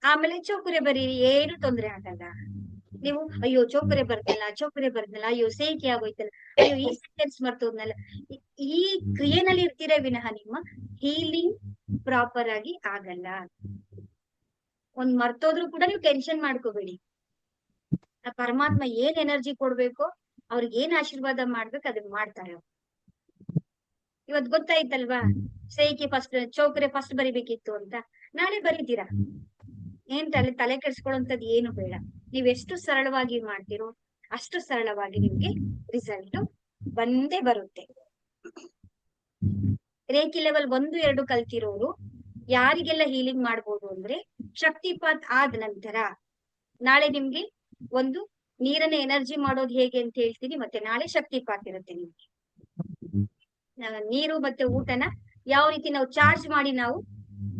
ಆಮೇಲೆ ಚೋಕುರೆ ಬರೀರಿ, ಏನು ತೊಂದ್ರೆ ಆಗಲ್ಲ. ನೀವು ಅಯ್ಯೋ ಚೋಕುರೆ ಬರ್ದಲ್ಲ, ಅಯ್ಯೋ ಸೇಯ್ಕೆ ಆಗೋಯ್ತಲ್ಲ, ಅಯ್ಯೋ ಈ ಸೆಂಟೆನ್ಸ್ ಮರ್ತೋದ್ನಲ್ಲ, ಈ ಕ್ರಿಯೆನಲ್ಲಿ ಇರ್ತೀರ ವಿನಃ ನಿಮ್ಮ ಹೀಲಿಂಗ್ ಪ್ರಾಪರ್ ಆಗಿ ಆಗಲ್ಲ. ಒಂದ್ ಮರ್ತೋದ್ರು ಕೂಡ ನೀವು ಟೆನ್ಷನ್ ಮಾಡ್ಕೋಬೇಡಿ. ಆ ಪರಮಾತ್ಮ ಏನ್ ಎನರ್ಜಿ ಕೊಡ್ಬೇಕೋ, ಅವ್ರಿಗೆ ಏನ್ ಆಶೀರ್ವಾದ ಮಾಡ್ಬೇಕು ಅದನ್ನ ಮಾಡ್ತಾರೆ. ಇವತ್ ಗೊತ್ತಾಯ್ತಲ್ವಾ, ಸೇಯ್ಕೆ ಫಸ್ಟ್, ಚೌಕರೆ ಫಸ್ಟ್ ಬರಿಬೇಕಿತ್ತು ಅಂತ. ನಾಳೆ ಬರೀತೀರಾ, ಏನ್ ತಲೆ ಕೆಡ್ಸ್ಕೊಳ್ಳೋಂಥದ್ದು ಏನು ಬೇಡ. ನೀವ್ ಎಷ್ಟು ಸರಳವಾಗಿ ಮಾಡ್ತೀರೋ ಅಷ್ಟು ಸರಳವಾಗಿ ನಿಮ್ಗೆ ರಿಸಲ್ಟ್ ಬಂದೇ ಬರುತ್ತೆ. ರೇಖಿ ಲೆವೆಲ್ 1, 2 ಕಲ್ತಿರೋರು ಯಾರಿಗೆಲ್ಲ ಹೀಲಿಂಗ್ ಮಾಡ್ಬೋದು ಅಂದ್ರೆ, ಶಕ್ತಿಪಾತ್ ಆದ ನಂತರ ನಾಳೆ ನಿಮ್ಗೆ ಒಂದು ನೀರನ್ನ ಎನರ್ಜಿ ಮಾಡೋದು ಹೇಗೆ ಅಂತ ಹೇಳ್ತೀನಿ. ಮತ್ತೆ ನಾಳೆ ಶಕ್ತಿಪಾತ್ ಇರುತ್ತೆ ನಿಮ್ಗೆ. ನೀರು ಮತ್ತೆ ಊಟನ ಯಾವ ರೀತಿ ನಾವು ಚಾರ್ಜ್ ಮಾಡಿ ನಾವು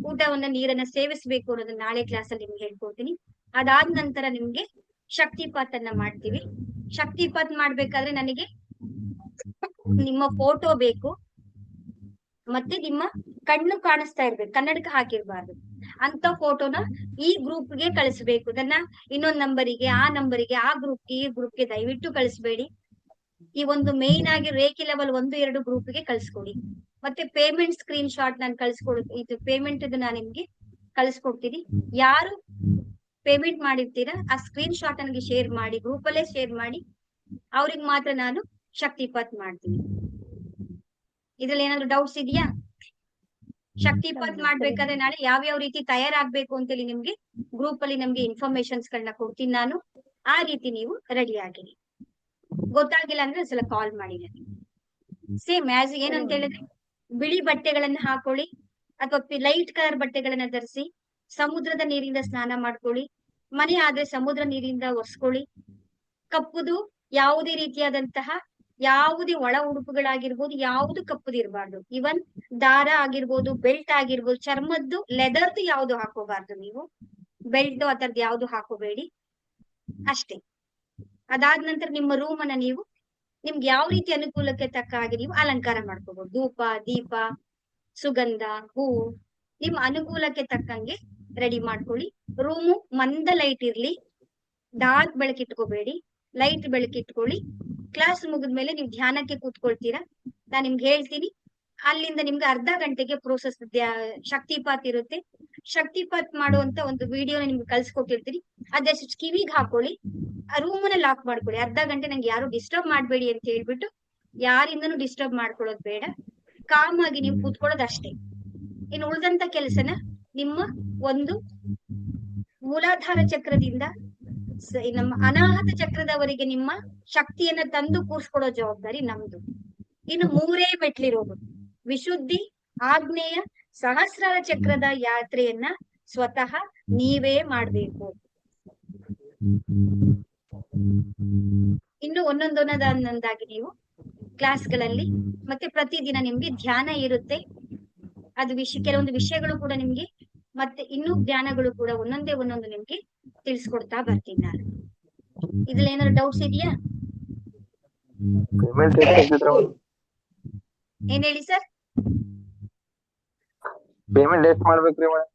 ಊಟವನ್ನ ನೀರನ್ನ ಸೇವಿಸ್ಬೇಕು ಅನ್ನೋದನ್ನ ನಾಳೆ ಕ್ಲಾಸ್ ಅಲ್ಲಿ ನಿಮ್ಗೆ ಹೇಳ್ಕೊಡ್ತೀನಿ. ಅದಾದ ನಂತರ ನಿಮ್ಗೆ ಶಕ್ತಿಪಾತ್ ಅನ್ನ ಮಾಡ್ತೀವಿ. ಶಕ್ತಿಪಾತ್ ಮಾಡ್ಬೇಕಾದ್ರೆ ನನಗೆ ನಿಮ್ಮ ಫೋಟೋ ಬೇಕು, ಮತ್ತೆ ನಿಮ್ಮ ಕಣ್ಣು ಕಾಣಿಸ್ತಾ ಇರ್ಬೇಕು, ಕನ್ನಡಕ ಹಾಕಿರ್ಬಾರ್ದು ಅಂತ ಫೋಟೋನ ಈ ಗ್ರೂಪ್ಗೆ ಕಳಿಸ್ಬೇಕು. ಅದನ್ನ ಇನ್ನೊಂದ್ ನಂಬರಿಗೆ, ಆ ನಂಬರಿಗೆ, ಆ ಗ್ರೂಪ್ಗೆ, ಈ ಗ್ರೂಪ್ಗೆ ದಯವಿಟ್ಟು ಕಳಿಸ್ಬೇಡಿ. ಈ ಒಂದು ಮೇನ್ ಆಗಿ ರೇಖಿ ಲೆವೆಲ್ 1, 2 ಗ್ರೂಪ್ಗೆ ಕಳ್ಸ್ಕೊಡಿ. ಮತ್ತೆ ಪೇಮೆಂಟ್ ಸ್ಕ್ರೀನ್ ಶಾಟ್ ನಾನು ಇದು ಪೇಮೆಂಟ್ ನಾನು ನಿಮ್ಗೆ ಕಳಿಸ್ಕೊಡ್ತೀನಿ. ಯಾರು ಪೇಮೆಂಟ್ ಮಾಡಿರ್ತೀರಾ ಆ ಸ್ಕ್ರೀನ್ ಶಾಟ್ ನನಗೆ ಶೇರ್ ಮಾಡಿ, ಗ್ರೂಪ್ ಅಲ್ಲೇ ಶೇರ್ ಮಾಡಿ. ಅವ್ರಿಗೆ ಮಾತ್ರ ನಾನು ಶಕ್ತಿಪಾತ್ ಮಾಡ್ತೀನಿ. ಇದ್ರಲ್ಲಿ ಏನಾದ್ರು ಡೌಟ್ಸ್ ಇದೆಯಾ? ಶಕ್ತಿಪಾತ್ ಮಾಡ್ಬೇಕಾದ್ರೆ ನಾಳೆ ಯಾವ್ಯಾವ ರೀತಿ ತಯಾರಾಗ್ಬೇಕು ಅಂತೇಳಿ ನಿಮ್ಗೆ ಗ್ರೂಪ್ ಅಲ್ಲಿ ನಮ್ಗೆ ಇನ್ಫಾರ್ಮೇಶನ್ಸ್ ಗಳನ್ನ ಕೊಡ್ತೀನಿ ನಾನು. ಆ ರೀತಿ ನೀವು ರೆಡಿ ಆಗಿರಿ. ಗೊತ್ತಾಗಿಲ್ಲ ಅಂದ್ರೆ ಒಂದ್ಸಲ ಕಾಲ್ ಮಾಡಿ ನನಗೆ. ಸೇಮ್ ಆಸ್ ಏನಂತ ಹೇಳಿದ್ರೆ, ಬಿಳಿ ಬಟ್ಟೆಗಳನ್ನ ಹಾಕೊಳ್ಳಿ ಅಥವಾ ಲೈಟ್ ಕಲರ್ ಬಟ್ಟೆಗಳನ್ನ ಧರಿಸಿ, ಸಮುದ್ರದ ನೀರಿಂದ ಸ್ನಾನ ಮಾಡ್ಕೊಳ್ಳಿ. ಮನೆ ಆದ್ರೆ ಸಮುದ್ರ ನೀರಿಂದ ಒರೆಸ್ಕೊಳ್ಳಿ. ಕಪ್ಪುದು ಯಾವುದೇ ರೀತಿಯಾದಂತಹ ಯಾವುದೇ ಒಳ ಉಡುಪುಗಳಾಗಿರ್ಬೋದು ಯಾವುದು ಕಪ್ಪುದಿರ್ಬಾರ್ದು. ಇವನ್ ದಾರ ಆಗಿರ್ಬೋದು, ಬೆಲ್ಟ್ ಆಗಿರ್ಬೋದು, ಚರ್ಮದ್ದು ಲೆದರ್ದು ಯಾವ್ದು ಹಾಕೋಬಾರ್ದು. ನೀವು ಬೆಲ್ಟ್ ಆ ತರದ್ ಯಾವ್ದು ಹಾಕೋಬೇಡಿ ಅಷ್ಟೇ. ಅದಾದ ನಂತರ ನಿಮ್ಮ ರೂಮ್ ಅನ್ನ ನೀವು ನಿಮ್ಗೆ ಯಾವ ರೀತಿ ಅನುಕೂಲಕ್ಕೆ ತಕ್ಕ ಹಾಗೆ ನೀವು ಅಲಂಕಾರ ಮಾಡ್ಕೋಬಹುದು. ಧೂಪ, ದೀಪ, ಸುಗಂಧ, ಹೂವು ನಿಮ್ಮ ಅನುಕೂಲಕ್ಕೆ ತಕ್ಕಂಗೆ ರೆಡಿ ಮಾಡ್ಕೊಳ್ಳಿ. ರೂಮು ಮಂದ ಲೈಟ್ ಇರ್ಲಿ, ಡಾರ್ಕ್ ಬೆಳಕಿಟ್ಕೋಬೇಡಿ, ಲೈಟ್ ಬೆಳಕಿಟ್ಕೊಳ್ಳಿ. ಕ್ಲಾಸ್ ಮುಗಿದ್ಮೇಲೆ ನೀವು ಧ್ಯಾನಕ್ಕೆ ಕೂತ್ಕೊಳ್ತೀರಾ, ನಾನ್ ನಿಮ್ಗೆ ಹೇಳ್ತೀನಿ. ಅಲ್ಲಿಂದ ನಿಮ್ಗೆ ಅರ್ಧ ಗಂಟೆಗೆ ಪ್ರೋಸೆಸ್ ಶಕ್ತಿಪಾತ್ ಇರುತ್ತೆ. ಶಕ್ತಿಪಾತ್ ಮಾಡುವಂತ ಒಂದು ವಿಡಿಯೋನ ನಿಮ್ಗೆ ಕಳ್ಸಿಕೊಟ್ಟಿರ್ತೀನಿ, ಅದಷ್ಟು ಕಿವಿಗೆ ಹಾಕೊಳ್ಳಿ, ಆ ರೂಮನ್ನ ಲಾಕ್ ಮಾಡ್ಕೊಳ್ಳಿ. ಅರ್ಧ ಗಂಟೆ ನಂಗೆ ಯಾರು ಡಿಸ್ಟರ್ಬ್ ಮಾಡ್ಬೇಡಿ ಅಂತ ಹೇಳ್ಬಿಟ್ಟು, ಯಾರಿಂದನೂ ಡಿಸ್ಟರ್ಬ್ ಮಾಡ್ಕೊಳ್ಳೋದು ಬೇಡ, ಕಾಮ್ ಆಗಿ ನೀವು ಕೂತ್ಕೊಳ್ಳೋದು ಅಷ್ಟೇ. ಇನ್ನು ಉಳಿದಂತ ಕೆಲಸನ ನಿಮ್ಮ ಒಂದು ಮೂಲಾಧಾರ ಚಕ್ರದಿಂದ ನಮ್ಮ ಅನಾಹತ ಚಕ್ರದವರೆಗೆ ನಿಮ್ಮ ಶಕ್ತಿಯನ್ನ ತಂದು ಕೂರ್ಸ್ಕೊಡೋ ಜವಾಬ್ದಾರಿ ನಮ್ದು. ಇನ್ನು 3 ಮೆಟ್ಲಿರೋದು ವಿಶುದ್ಧಿ, ಆಗ್ನೇಯ, ಸಹಸ್ರಾರ ಚಕ್ರದ ಯಾತ್ರೆಯನ್ನ ಸ್ವತಃ ನೀವೇ ಮಾಡ್ಬೇಕು. ಇನ್ನು ಒಂದೊಂದಾಗಿ ನೀವು ಕ್ಲಾಸ್ಗಳಲ್ಲಿ ಮತ್ತೆ ಪ್ರತಿದಿನ ನಿಮ್ಗೆ ಧ್ಯಾನ ಇರುತ್ತೆ. ಅದು ಕೆಲವೊಂದು ವಿಷಯಗಳು ಕೂಡ ನಿಮ್ಗೆ ಮತ್ತೆ ಇನ್ನೂ ಜ್ಞಾನಗಳು ಕೂಡ ಒಂದೊಂದು ನಿಮ್ಗೆ ತಿಳಿಸ್ಕೊಡ್ತಾ ಬರ್ತೀನಿ ನಾನು. ಇದ್ರಲ್ಲಿ ಏನಾದ್ರು ಡೌಟ್ಸ್ ಇದೆಯಾ? ಏನ್ ಹೇಳಿ ಸರ್? ಪೇಮೆಂಟ್ ಎಷ್ಟು ಮಾಡ್ಬೇಕ್ರಿ ಮೇಡಮ್?